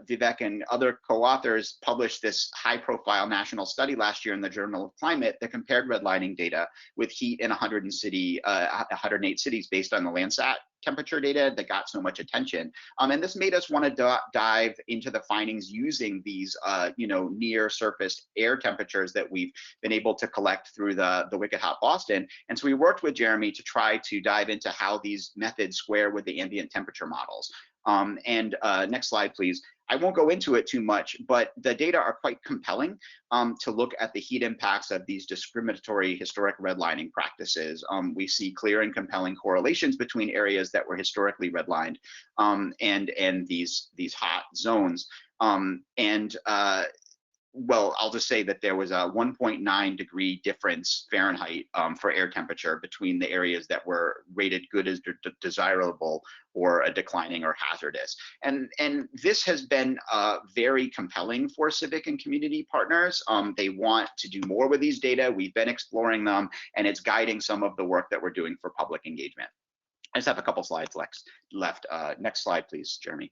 Vivek and other co-authors published this high-profile national study last year in the Journal of Climate that compared redlining data with heat in 108 cities based on the Landsat temperature data that got so much attention. And this made us want to dive into the findings using these near surface air temperatures that we've been able to collect through the Wicked Hot Boston. And so we worked with Jeremy to try to dive into how these methods square with the ambient temperature models. Next slide, please. I won't go into it too much, but the data are quite compelling to look at the heat impacts of these discriminatory historic redlining practices. We see clear and compelling correlations between areas that were historically redlined and these hot zones. Well, I'll just say that there was a 1.9 degree difference Fahrenheit for air temperature between the areas that were rated good as desirable or a declining or hazardous. And this has been very compelling for civic and community partners. They want to do more with these data. We've been exploring them, and it's guiding some of the work that we're doing for public engagement. I just have a couple slides left. Next slide, please, Jeremy.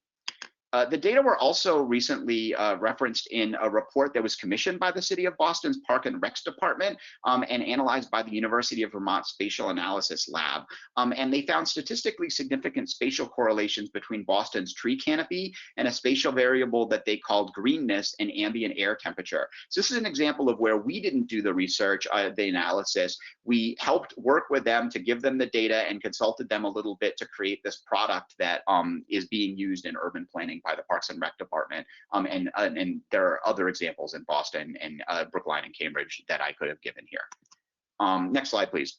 The data were also recently referenced in a report that was commissioned by the City of Boston's Park and Recs Department and analyzed by the University of Vermont Spatial Analysis Lab. And they found statistically significant spatial correlations between Boston's tree canopy and a spatial variable that they called greenness and ambient air temperature. So this is an example of where we didn't do the research, the analysis. We helped work with them to give them the data and consulted them a little bit to create this product that is being used in urban planning by the Parks and Rec Department. And there are other examples in Boston and Brookline and Cambridge that I could have given here. Next slide, please.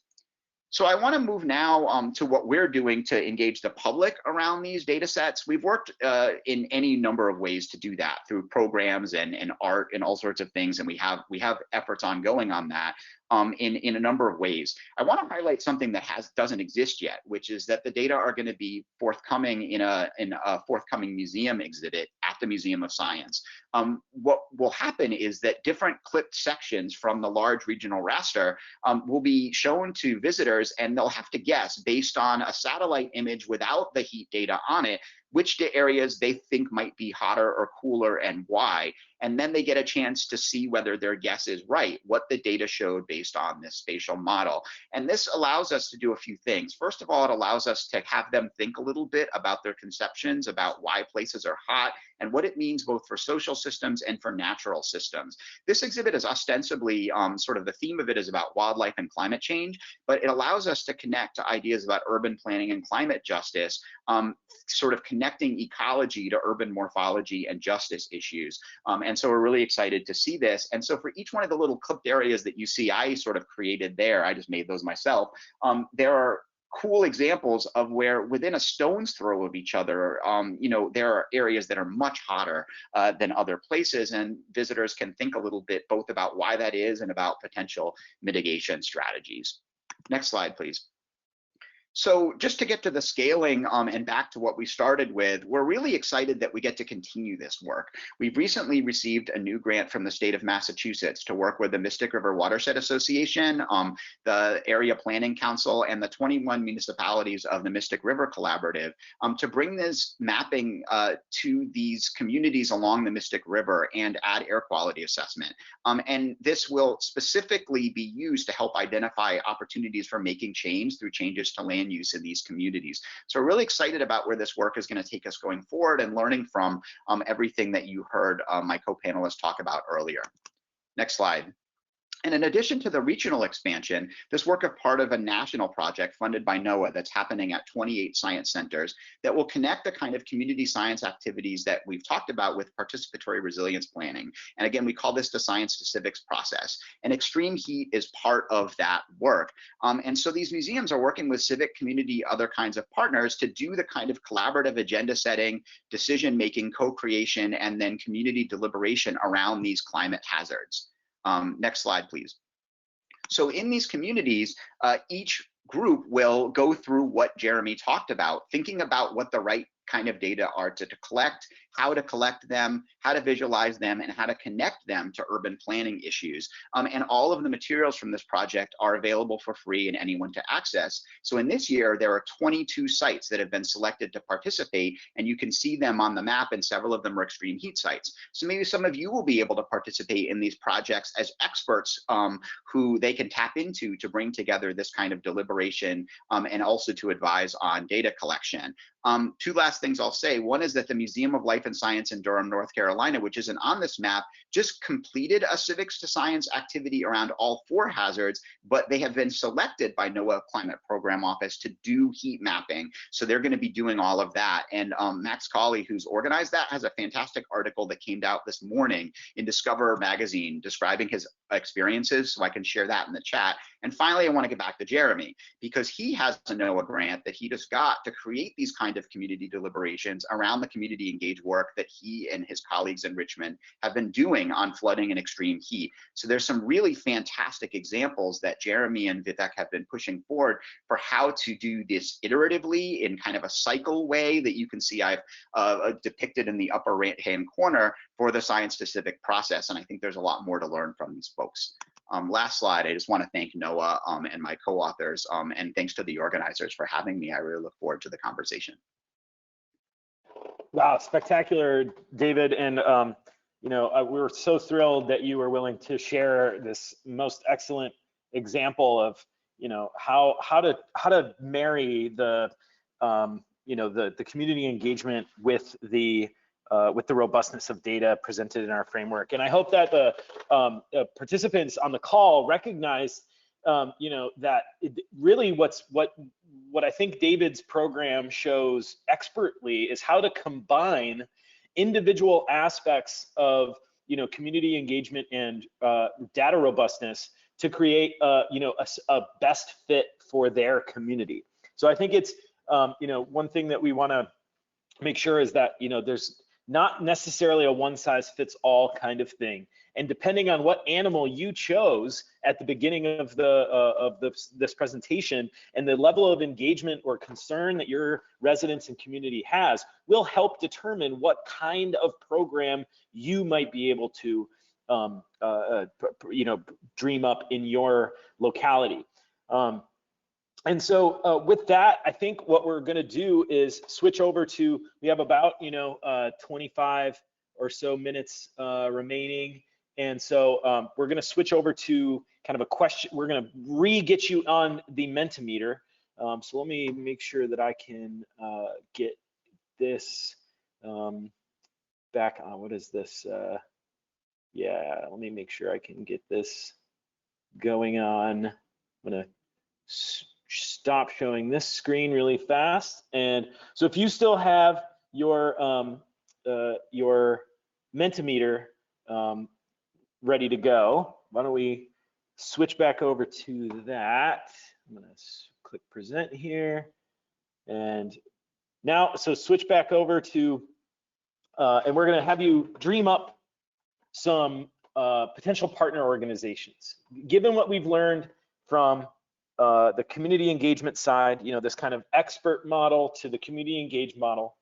So I want to move now to what we're doing to engage the public around these data sets. We've worked in any number of ways to do that through programs and art and all sorts of things, and we have efforts ongoing on that in a number of ways. I want to highlight something that doesn't exist yet, which is that the data are going to be forthcoming in a forthcoming museum exhibit at the Museum of Science. What will happen is that different clipped sections from the large regional raster will be shown to visitors, and they'll have to guess based on a satellite image without the heat data on it, which areas they think might be hotter or cooler and why. And then they get a chance to see whether their guess is right, what the data showed based on this spatial model. And this allows us to do a few things. First of all, it allows us to have them think a little bit about their conceptions about why places are hot and what it means both for social systems and for natural systems. This exhibit is ostensibly sort of the theme of it is about wildlife and climate change, but it allows us to connect to ideas about urban planning and climate justice, sort of connecting ecology to urban morphology and justice issues. And so we're really excited to see this. And so for each one of the little clipped areas that you see, I sort of created there, I just made those myself, there are cool examples of where within a stone's throw of each other, there are areas that are much hotter than other places, and visitors can think a little bit both about why that is and about potential mitigation strategies. Next slide, please. So just to get to the scaling and back to what we started with, we're really excited that we get to continue this work. We've recently received a new grant from the state of Massachusetts to work with the Mystic River Watershed Association, the Area Planning Council, and the 21 municipalities of the Mystic River Collaborative to bring this mapping to these communities along the Mystic River and add air quality assessment. And this will specifically be used to help identify opportunities for making change through changes to land use in these communities. So we're really excited about where this work is going to take us going forward and learning from everything that you heard my co-panelists talk about earlier. Next slide. And in addition to the regional expansion, this work is part of a national project funded by NOAA that's happening at 28 science centers that will connect the kind of community science activities that we've talked about with participatory resilience planning. And again, we call this the science to civics process. And extreme heat is part of that work. And so these museums are working with civic community, other kinds of partners to do the kind of collaborative agenda setting, decision making, co-creation, and then community deliberation around these climate hazards. Next slide, please. So in these communities, each group will go through what Jeremy talked about, thinking about what the right kind of data are to collect, how to collect them, how to visualize them, and how to connect them to urban planning issues. And all of the materials from this project are available for free and anyone to access. So in this year, there are 22 sites that have been selected to participate, and you can see them on the map, and several of them are extreme heat sites. So maybe some of you will be able to participate in these projects as experts who they can tap into to bring together this kind of deliberation and also to advise on data collection. Two last things I'll say. One is that the Museum of Life and Science in Durham, North Carolina, which isn't on this map, just completed a civics to science activity around all 4 hazards, but they have been selected by NOAA Climate Program Office to do heat mapping. So they're going to be doing all of that. And Max Colley, who's organized that, has a fantastic article that came out this morning in Discover magazine describing his experiences. So I can share that in the chat. And finally, I want to get back to Jeremy, because he has a NOAA grant that he just got to create these kind of community deliberations around the community engaged work that he and his colleagues in Richmond have been doing on flooding and extreme heat. So there's some really fantastic examples that Jeremy and Vivek have been pushing forward for how to do this iteratively in kind of a cycle way that you can see I've depicted in the upper right-hand corner for the science to civic process. And I think there's a lot more to learn from these folks. Last slide, I just want to thank NOAA and my co-authors, and thanks to the organizers for having me. I really look forward to the conversation. Wow, spectacular, David. And you know, we were so thrilled that you were willing to share this most excellent example of, you know, how to marry the you know, the community engagement with the robustness of data presented in our framework. And I hope that the participants on the call recognize, you know, that really what I think David's program shows expertly is how to combine individual aspects of, you know, community engagement and data robustness to create you know, a best fit for their community. So I think it's you know, one thing that we want to make sure is that, you know, there's not necessarily a one size fits all kind of thing. And depending on what animal you chose at the beginning of this presentation and the level of engagement or concern that your residents and community has will help determine what kind of program you might be able to you know, dream up in your locality. And so with that, I think what we're going to do is switch over to, we have about, you know, 25 or so minutes remaining. And so we're going to switch over to kind of a question. We're going to re-get you on the Mentimeter. So let me make sure that I can get this back on. What is this? Yeah, let me make sure I can get this going on. I'm going to stop showing this screen really fast. And so if you still have your Mentimeter ready to go, why don't we switch back over to that. I'm gonna click present here. And now, so switch back over to, and we're gonna have you dream up some potential partner organizations. Given what we've learned from the community engagement side, you know, this kind of expert model to the community engaged model,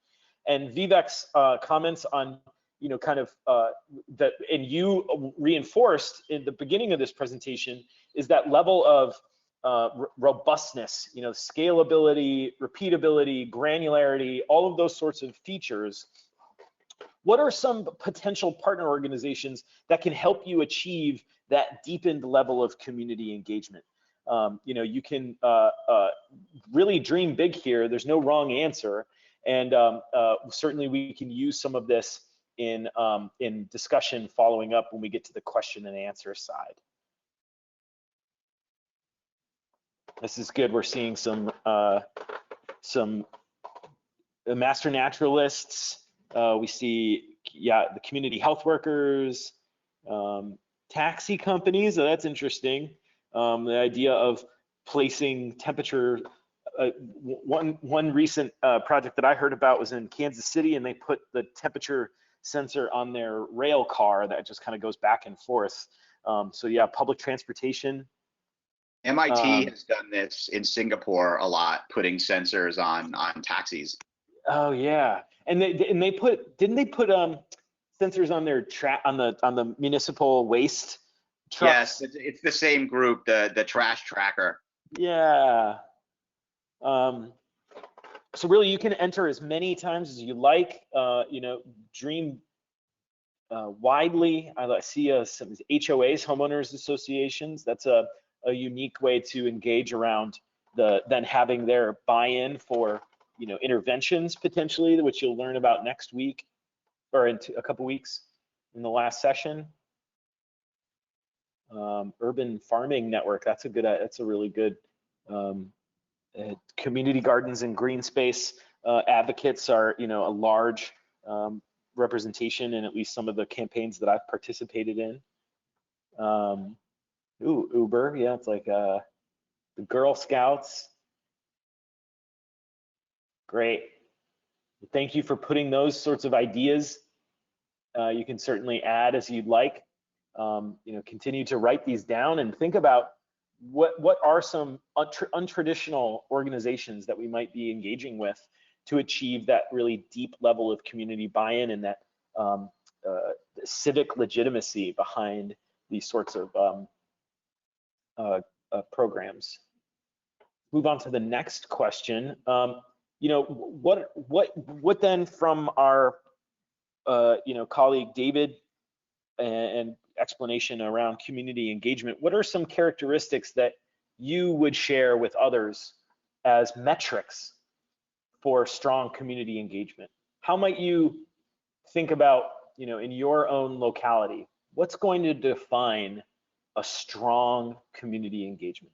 and Vivek's comments on, you know, kind of that, and you reinforced in the beginning of this presentation, is that level of robustness, you know, scalability, repeatability, granularity, all of those sorts of features. What are some potential partner organizations that can help you achieve that deepened level of community engagement? You know, you can really dream big here. There's no wrong answer, and certainly we can use some of this in discussion following up when we get to the question and answer side. This is good. We're seeing some master naturalists. We see, yeah, the community health workers, taxi companies. So that's interesting. The idea of placing temperature. One recent project that I heard about was in Kansas City, and they put the temperature sensor on their rail car that just kind of goes back and forth. So yeah, public transportation. MIT has done this in Singapore a lot, putting sensors on taxis. Oh yeah, and they put, didn't they put sensors on their on the municipal waste trucks? Yes, it's the same group, the trash tracker. Yeah. So really, you can enter as many times as you like. You know, dream widely. I see some HOAs, homeowners associations. That's a unique way to engage around then having their buy-in for, you know, interventions potentially, which you'll learn about next week or in a couple weeks in the last session. Urban farming network. That's a really good. Community gardens and green space advocates are, you know, a large representation in at least some of the campaigns that I've participated in. Ooh, Uber, yeah, it's like the Girl Scouts. Great. Thank you for putting those sorts of ideas. You can certainly add as you'd like. You know, continue to write these down and think about what are some untraditional organizations that we might be engaging with to achieve that really deep level of community buy-in and that civic legitimacy behind these sorts of programs. Move on to the next question. you know, what then from our you know, colleague David and explanation around community engagement, what are some characteristics that you would share with others as metrics for strong community engagement? How might you think about, you know, in your own locality, what's going to define a strong community engagement?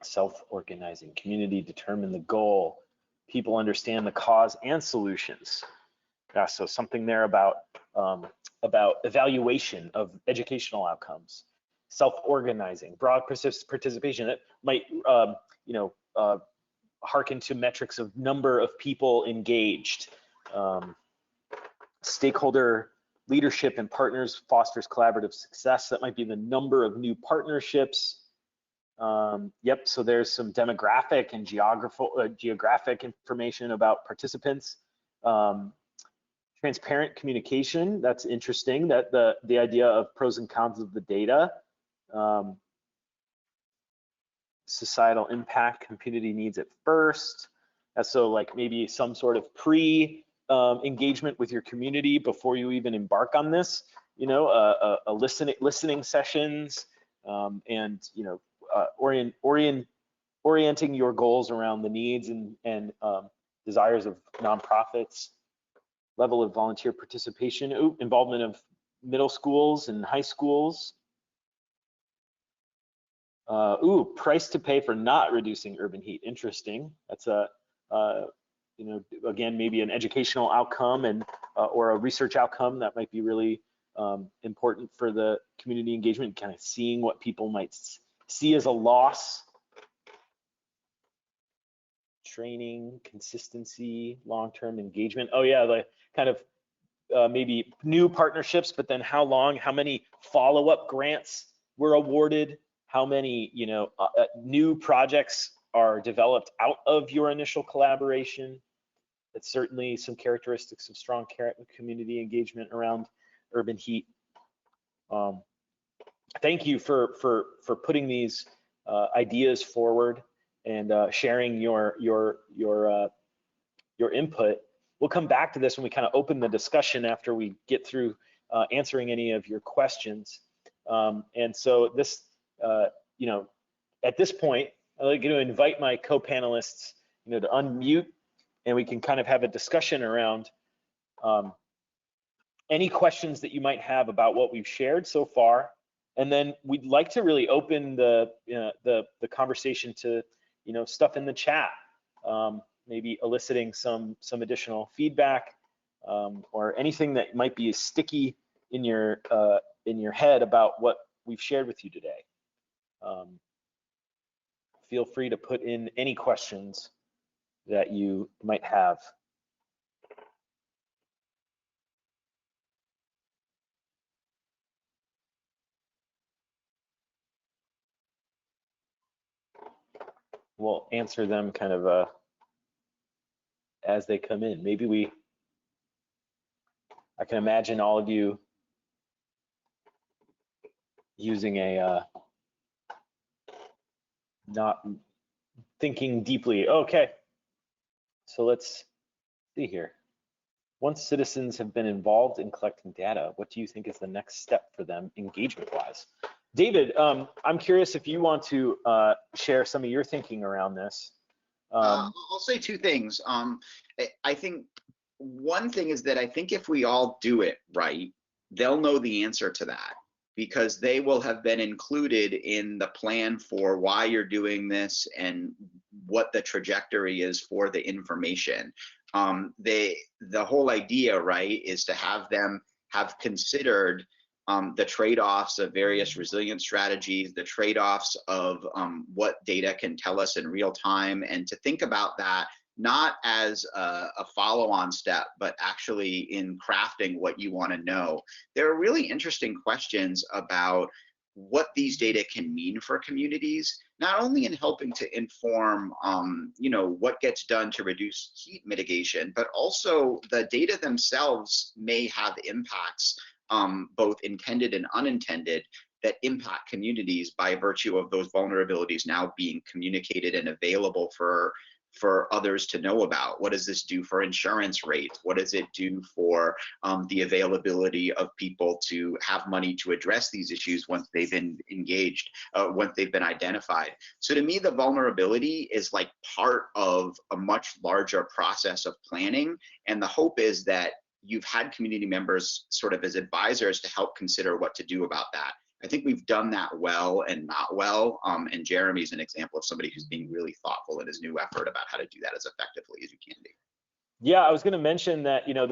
Self-organizing, community determine the goal, people understand the cause and solutions. Yeah, so something there about evaluation of educational outcomes, self-organizing, broad participation that might you know, hearken to metrics of number of people engaged. Stakeholder leadership and partners fosters collaborative success. That might be the number of new partnerships. Yep, so there's some demographic and geographic information about participants. Transparent communication, that's interesting, that the idea of pros and cons of the data. Societal impact, community needs it first. So like maybe some sort of engagement with your community before you even embark on this, you know, a listening sessions, and, you know, orienting your goals around the needs and desires of nonprofits, level of volunteer participation, involvement of middle schools and high schools. Price to pay for not reducing urban heat. Interesting. That's a, you know, again, maybe an educational outcome and or a research outcome that might be really important for the community engagement, kind of seeing what people might see as a loss. Training, consistency, long-term engagement. Oh yeah, the kind of maybe new partnerships, but then how long, how many follow-up grants were awarded, how many, you know, new projects are developed out of your initial collaboration. That's certainly some characteristics of strong community engagement around urban heat. Thank you for putting these ideas forward and sharing your input. We'll come back to this when we kind of open the discussion after we get through answering any of your questions. And so this, you know, at this point, I'd like to invite my co-panelists, you know, to unmute, and we can kind of have a discussion around any questions that you might have about what we've shared so far. And then we'd like to really open the conversation to, you know, stuff in the chat, maybe eliciting some additional feedback, or anything that might be sticky in your head about what we've shared with you today. Feel free to put in any questions that you might have. We'll answer them kind of as they come in. Maybe I can imagine all of you using a not thinking deeply. Okay, so let's see here. Once citizens have been involved in collecting data, what do you think is the next step for them engagement-wise? David, I'm curious if you want to share some of your thinking around this. I'll say two things. I think one thing is that I think if we all do it right, they'll know the answer to that, because they will have been included in the plan for why you're doing this and what the trajectory is for the information. The whole idea, right, is to have them have considered the trade-offs of various resilience strategies, the trade-offs of what data can tell us in real time, and to think about that not as a follow-on step, but actually in crafting what you want to know. There are really interesting questions about what these data can mean for communities, not only in helping to inform, you know, what gets done to reduce heat mitigation, but also the data themselves may have impacts, both intended and unintended, that impact communities by virtue of those vulnerabilities now being communicated and available for others to know about. What does this do for insurance rates? What does it do for the availability of people to have money to address these issues once they've been engaged, once they've been identified? So to me, the vulnerability is like part of a much larger process of planning. And the hope is that you've had community members sort of as advisors to help consider what to do about that. I think we've done that well and not well. And Jeremy's an example of somebody who's being really thoughtful in his new effort about how to do that as effectively as you can be. Yeah, I was going to mention that, you know,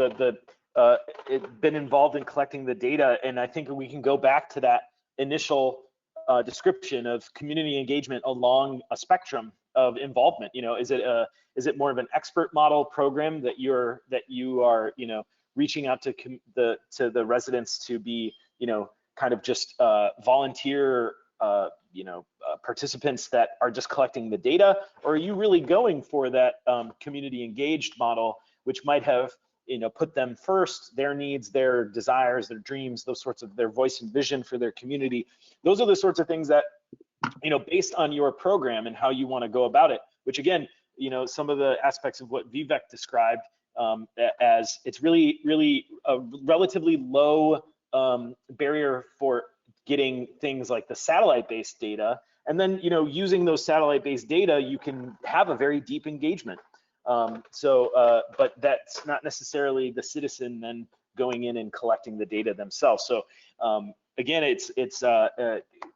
it's been involved in collecting the data, and I think we can go back to that initial description of community engagement along a spectrum of involvement. You know, is it more of an expert model program that you are, you know, reaching out to the residents to be, you know, kind of just volunteer, participants that are just collecting the data, or are you really going for that community engaged model, which might have, you know, put them first, their needs, their desires, their dreams, those sorts of, their voice and vision for their community. Those are the sorts of things that, you know, based on your program and how you want to go about it, which again, you know, some of the aspects of what Vivek described as it's really a relatively low barrier for getting things like the satellite-based data, and then, you know, using those satellite-based data, you can have a very deep engagement. But that's not necessarily the citizen then going in and collecting the data themselves. So again,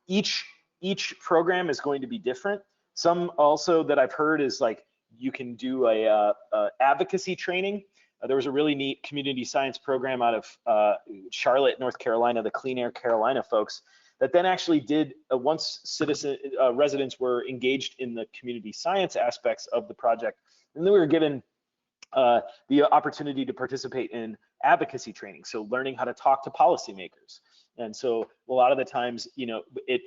each program is going to be different. Some also that I've heard is like you can do a advocacy training. There was a really neat community science program out of Charlotte, North Carolina, the Clean Air Carolina folks, that then actually did, once residents were engaged in the community science aspects of the project, and then we were given the opportunity to participate in advocacy training, so learning how to talk to policymakers. And so a lot of the times, you know, it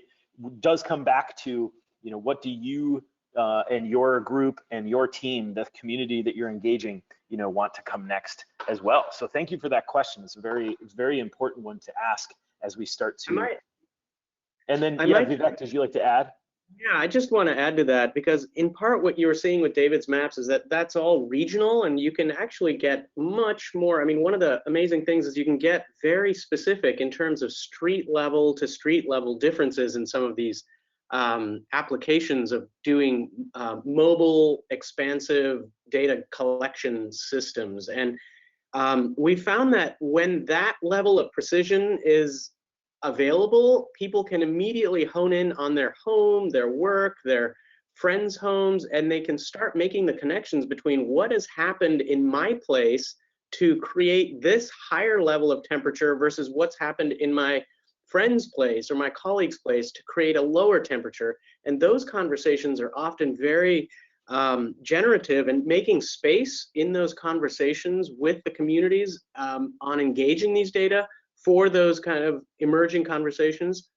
does come back to, you know, what do you and your group and your team, the community that you're engaging, you know, want to come next as well. So thank you for that question. It's a very important one to ask as we start to. And then, yeah, Vivek, did you like to add? Yeah, I just want to add to that, because in part what you were seeing with David's maps is that that's all regional, and you can actually get much more. I mean, one of the amazing things is you can get very specific in terms of street level to street level differences in some of these applications of doing mobile expansive data collection systems. And we found that when that level of precision is available, people can immediately hone in on their home, their work, their friends' homes, and they can start making the connections between what has happened in my place to create this higher level of temperature versus what's happened in my friend's place or my colleague's place to create a lower temperature. And those conversations are often very generative, and making space in those conversations with the communities on engaging these data for those kind of emerging conversations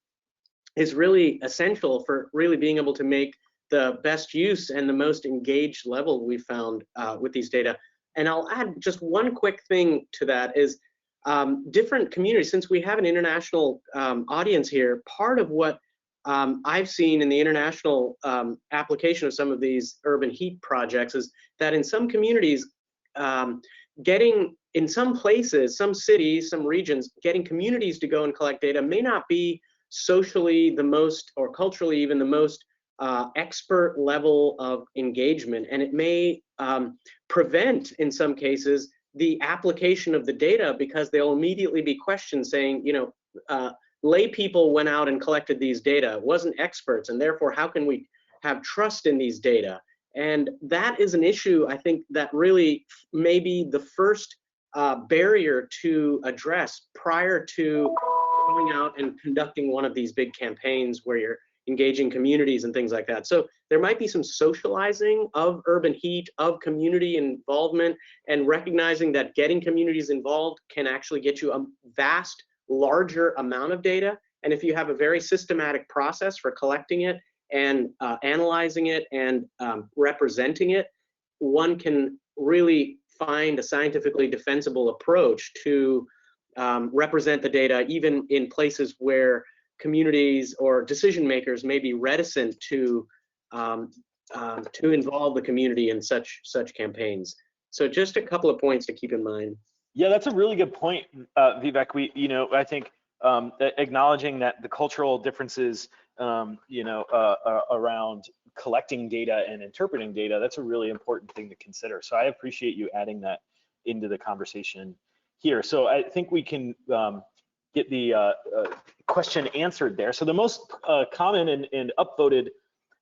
is really essential for really being able to make the best use and the most engaged level we found with these data. And I'll add just one quick thing to that is different communities, since we have an international audience here, part of what I've seen in the international application of some of these urban heat projects is that in some communities, in some places, some cities, some regions, getting communities to go and collect data may not be socially the most, or culturally even the most expert level of engagement. And it may prevent, in some cases, the application of the data, because they'll immediately be questioned saying, you know, lay people went out and collected these data, wasn't experts, and therefore how can we have trust in these data? And that is an issue, I think, that really may be the first barrier to address prior to going out and conducting one of these big campaigns where you're engaging communities and things like that. So there might be some socializing of urban heat, of community involvement, and recognizing that getting communities involved can actually get you a vast, larger amount of data. And if you have a very systematic process for collecting it and analyzing it and representing it, one can really find a scientifically defensible approach to represent the data, even in places where communities or decision makers may be reticent to involve the community in such campaigns. So just a couple of points to keep in mind. Yeah, that's a really good point, Vivek. I think acknowledging that the cultural differences, around collecting data and interpreting data, that's a really important thing to consider. So I appreciate you adding that into the conversation here. So I think we can get the question answered there. So the most common and upvoted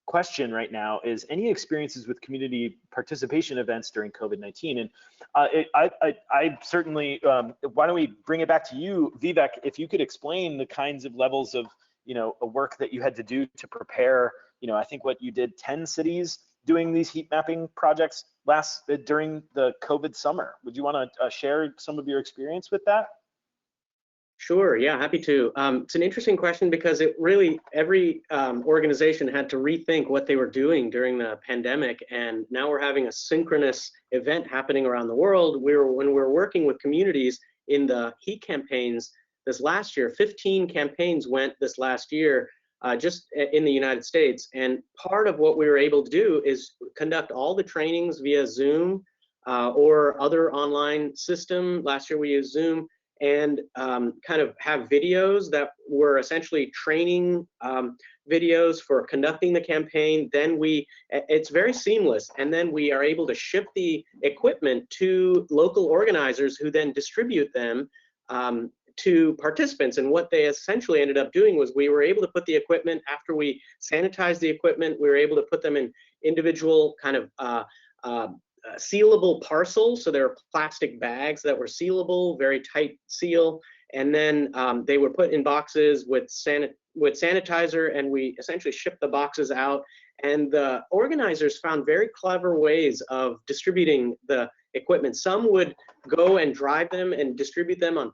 question right now is any experiences with community participation events during COVID-19? And I certainly, why don't we bring it back to you, Vivek, if you could explain the kinds of levels of, work that you had to do to prepare, I think what you did 10 cities doing these heat mapping projects during the COVID summer. Would you want to share some of your experience with that? Sure, yeah, happy to. It's an interesting question because it really, every organization had to rethink what they were doing during the pandemic, and now we're having a synchronous event happening around the world. When we're working with communities in the heat campaigns this last year, 15 campaigns went this last year just in the United States, and part of what we were able to do is conduct all the trainings via Zoom or other online system. Last year we used Zoom, and kind of have videos that were essentially training videos for conducting the campaign. Then it's very seamless. And then we are able to ship the equipment to local organizers who then distribute them to participants. And what they essentially ended up doing was we were able to put the equipment, after we sanitized the equipment, we were able to put them in individual kind of sealable parcels. So there were plastic bags that were sealable, very tight seal, and then they were put in boxes with sanitizer, and we essentially shipped the boxes out. And the organizers found very clever ways of distributing the equipment. Some would go and drive them and distribute them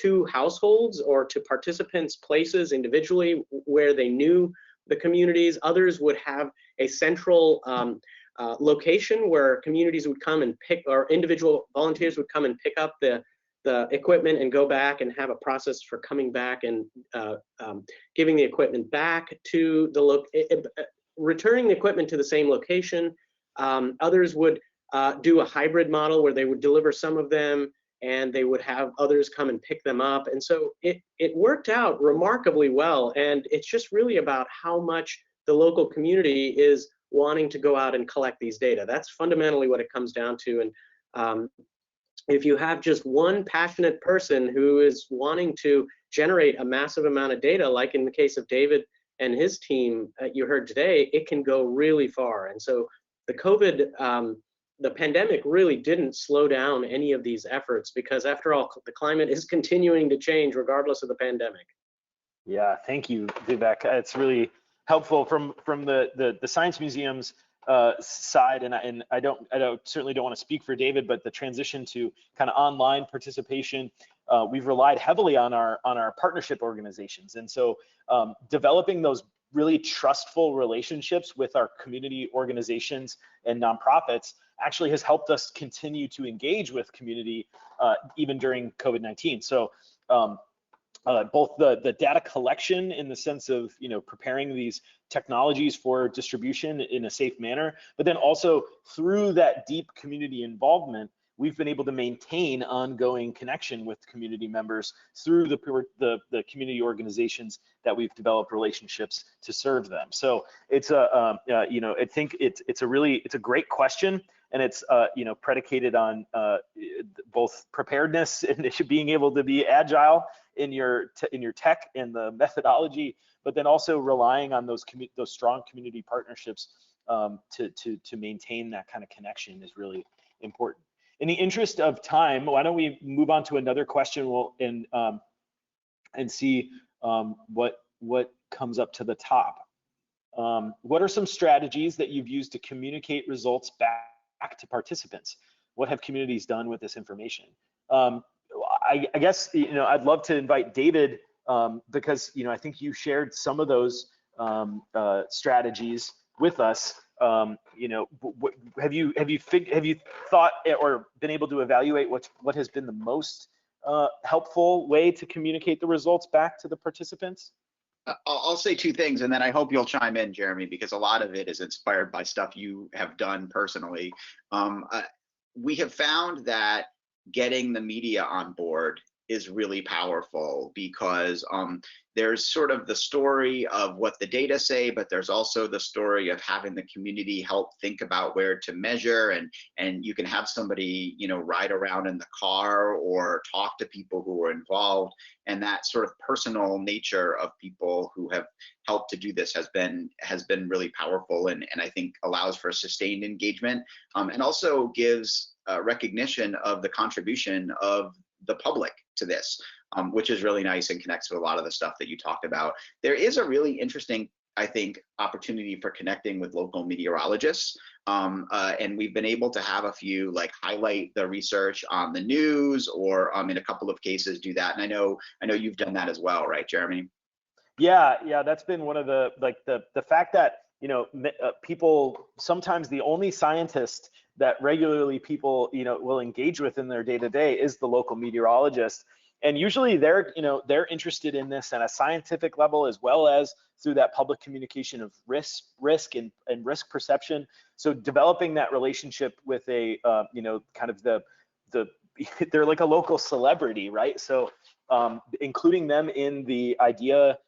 to households or to participants' places individually where they knew the communities. Others would have a central location where communities would come and or individual volunteers would come and pick up the equipment and go back and have a process for coming back and giving the equipment back to returning the equipment to the same location. Others would do a hybrid model where they would deliver some of them and they would have others come and pick them up. And so it worked out remarkably well. And it's just really about how much the local community is wanting to go out and collect these data. That's fundamentally what it comes down to. And if you have just one passionate person who is wanting to generate a massive amount of data, like in the case of David and his team you heard today, it can go really far. And so the pandemic really didn't slow down any of these efforts, because after all, the climate is continuing to change regardless of the pandemic. Yeah, thank you, Vivek. It's really helpful from the Science Museum's side, and I certainly don't want to speak for David, but the transition to kind of online participation, we've relied heavily on our partnership organizations, and so developing those really trustful relationships with our community organizations and nonprofits actually has helped us continue to engage with community even during COVID-19. So both the data collection in the sense of preparing these technologies for distribution in a safe manner, but then also through that deep community involvement, we've been able to maintain ongoing connection with community members through the community organizations that we've developed relationships to serve them. So it's I think it's a great question, and it's predicated on both preparedness and being able to be agile in your tech and the methodology, but then also relying on those strong community partnerships to maintain that kind of connection is really important. In the interest of time, why don't we move on to another question and see what comes up to the top. What are some strategies that you've used to communicate results back to participants? What have communities done with this information? I guess I'd love to invite David because I think you shared some of those strategies with us. Have you thought or been able to evaluate what has been the most helpful way to communicate the results back to the participants? I'll say two things, and then I hope you'll chime in, Jeremy, because a lot of it is inspired by stuff you have done personally. We have found that getting the media on board is really powerful, because there's sort of the story of what the data say, but there's also the story of having the community help think about where to measure, and you can have somebody ride around in the car or talk to people who are involved, and that sort of personal nature of people who have helped to do this has been really powerful, and I think allows for sustained engagement, and also gives recognition of the contribution of the public to this, which is really nice and connects with a lot of the stuff that you talked about. There is a really interesting, I think, opportunity for connecting with local meteorologists, and we've been able to have a few highlight the research on the news, or in a couple of cases do that. And I know you've done that as well, right, Jeremy? Yeah, that's been one of the fact that people, sometimes the only scientist that regularly people will engage with in their day-to-day is the local meteorologist, and usually they're interested in this at a scientific level, as well as through that public communication of risk and risk perception. So developing that relationship with a kind of the they're like a local celebrity, right? So including them in the idea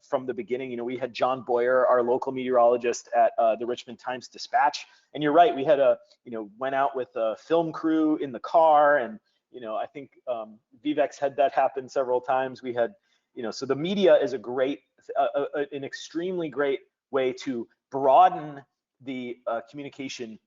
from the beginning. We had John Boyer, our local meteorologist, at the Richmond Times-Dispatch, and you're right, we had went out with a film crew in the car, and I think Civics had that happen several times. We had so the media is an extremely great way to broaden the communication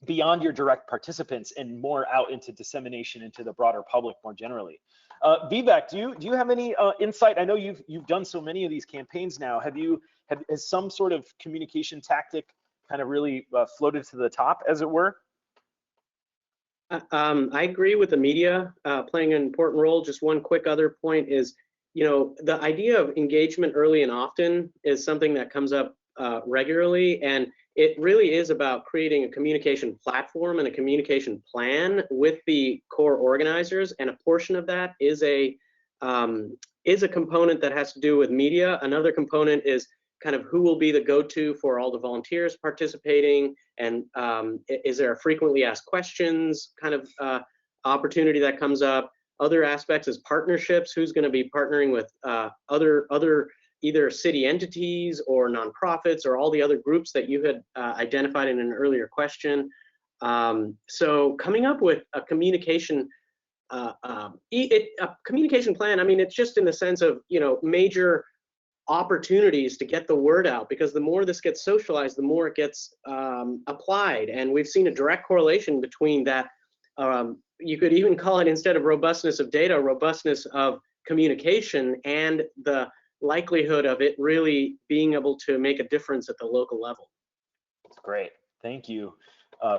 beyond your direct participants and more out into dissemination into the broader public more generally. Vivek, do you have any insight? I know you've done so many of these campaigns now. Has some sort of communication tactic kind of really floated to the top, as it were? I agree with the media playing an important role. Just one quick other point is, the idea of engagement early and often is something that comes up regularly, and it really is about creating a communication platform and a communication plan with the core organizers, and a portion of that is a component that has to do with media. Another component is kind of who will be the go-to for all the volunteers participating, and is there a frequently asked questions kind of opportunity that comes up. Other aspects is partnerships, who's going to be partnering with other either city entities or nonprofits or all the other groups that you had identified in an earlier question. So coming up with a communication communication plan, I mean, it's just in the sense of, major opportunities to get the word out, because the more this gets socialized, the more it gets applied. And we've seen a direct correlation between that. You could even call it, instead of robustness of data, robustness of communication, and the likelihood of it really being able to make a difference at the local level. That's great. Thank you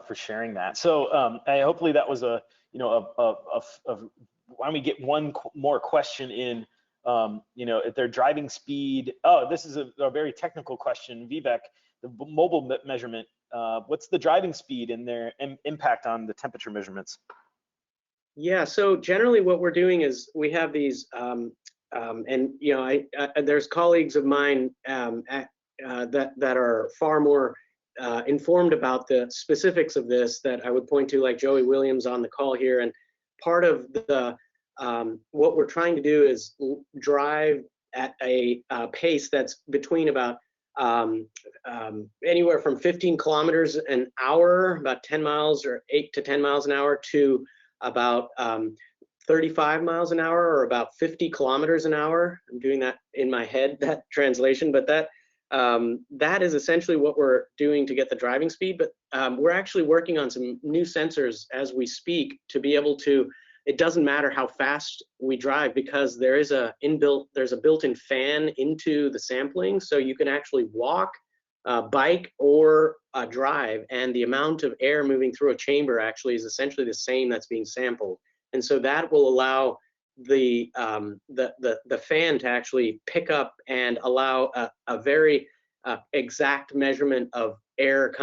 for sharing that. So hopefully that was why don't we get one more question in, if their driving speed. Oh, this is a very technical question. Vivek, the mobile measurement, what's the driving speed and their impact on the temperature measurements? Yeah, so generally what we're doing is we have these and there's colleagues of mine that are far more informed about the specifics of this that I would point to, like Joey Williams on the call here. And part of the what we're trying to do is drive at a pace that's between about anywhere from 15 kilometers an hour, about 10 miles or 8 to 10 miles an hour, to about 35 miles an hour, or about 50 kilometers an hour. I'm doing that in my head, that translation, but that is essentially what we're doing to get the driving speed. But we're actually working on some new sensors as we speak to be able to, it doesn't matter how fast we drive, because there's a built-in fan into the sampling, so you can actually walk, bike, or drive, and the amount of air moving through a chamber actually is essentially the same that's being sampled. And so that will allow the fan to actually pick up and allow a very exact measurement of air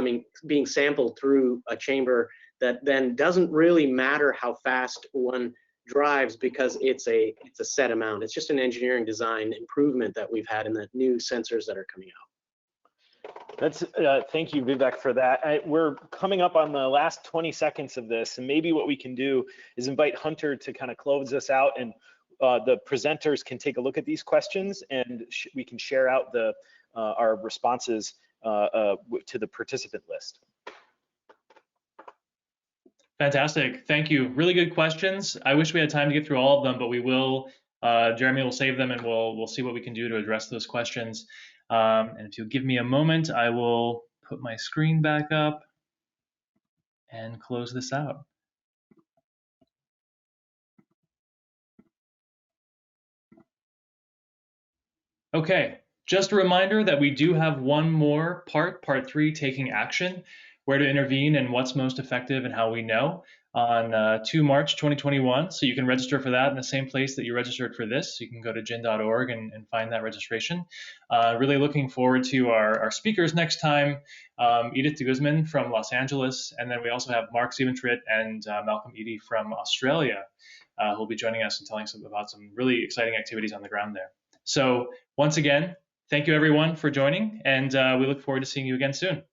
being sampled through a chamber that then doesn't really matter how fast one drives because it's a set amount. It's just an engineering design improvement that we've had in the new sensors that are coming out. That's thank you, Vivek, for that. We're coming up on the last 20 seconds of this, and maybe what we can do is invite Hunter to kind of close us out, and the presenters can take a look at these questions, and we can share out the our responses to the participant list. Fantastic, thank you. Really good questions. I wish we had time to get through all of them, but we will. Jeremy will save them, and we'll see what we can do to address those questions. And if you'll give me a moment, I will put my screen back up and close this out. Okay, just a reminder that we do have one more part 3, taking action, where to intervene and what's most effective and how we know, on 2 March 2021. So you can register for that in the same place that you registered for this. You can go to gin.org and find that registration. Really looking forward to our speakers next time, Edith de Guzman from Los Angeles, and then we also have Mark Sieventrit and Malcolm Eady from Australia, who will be joining us and telling us about some really exciting activities on the ground there. So once again, thank you everyone for joining, and we look forward to seeing you again soon.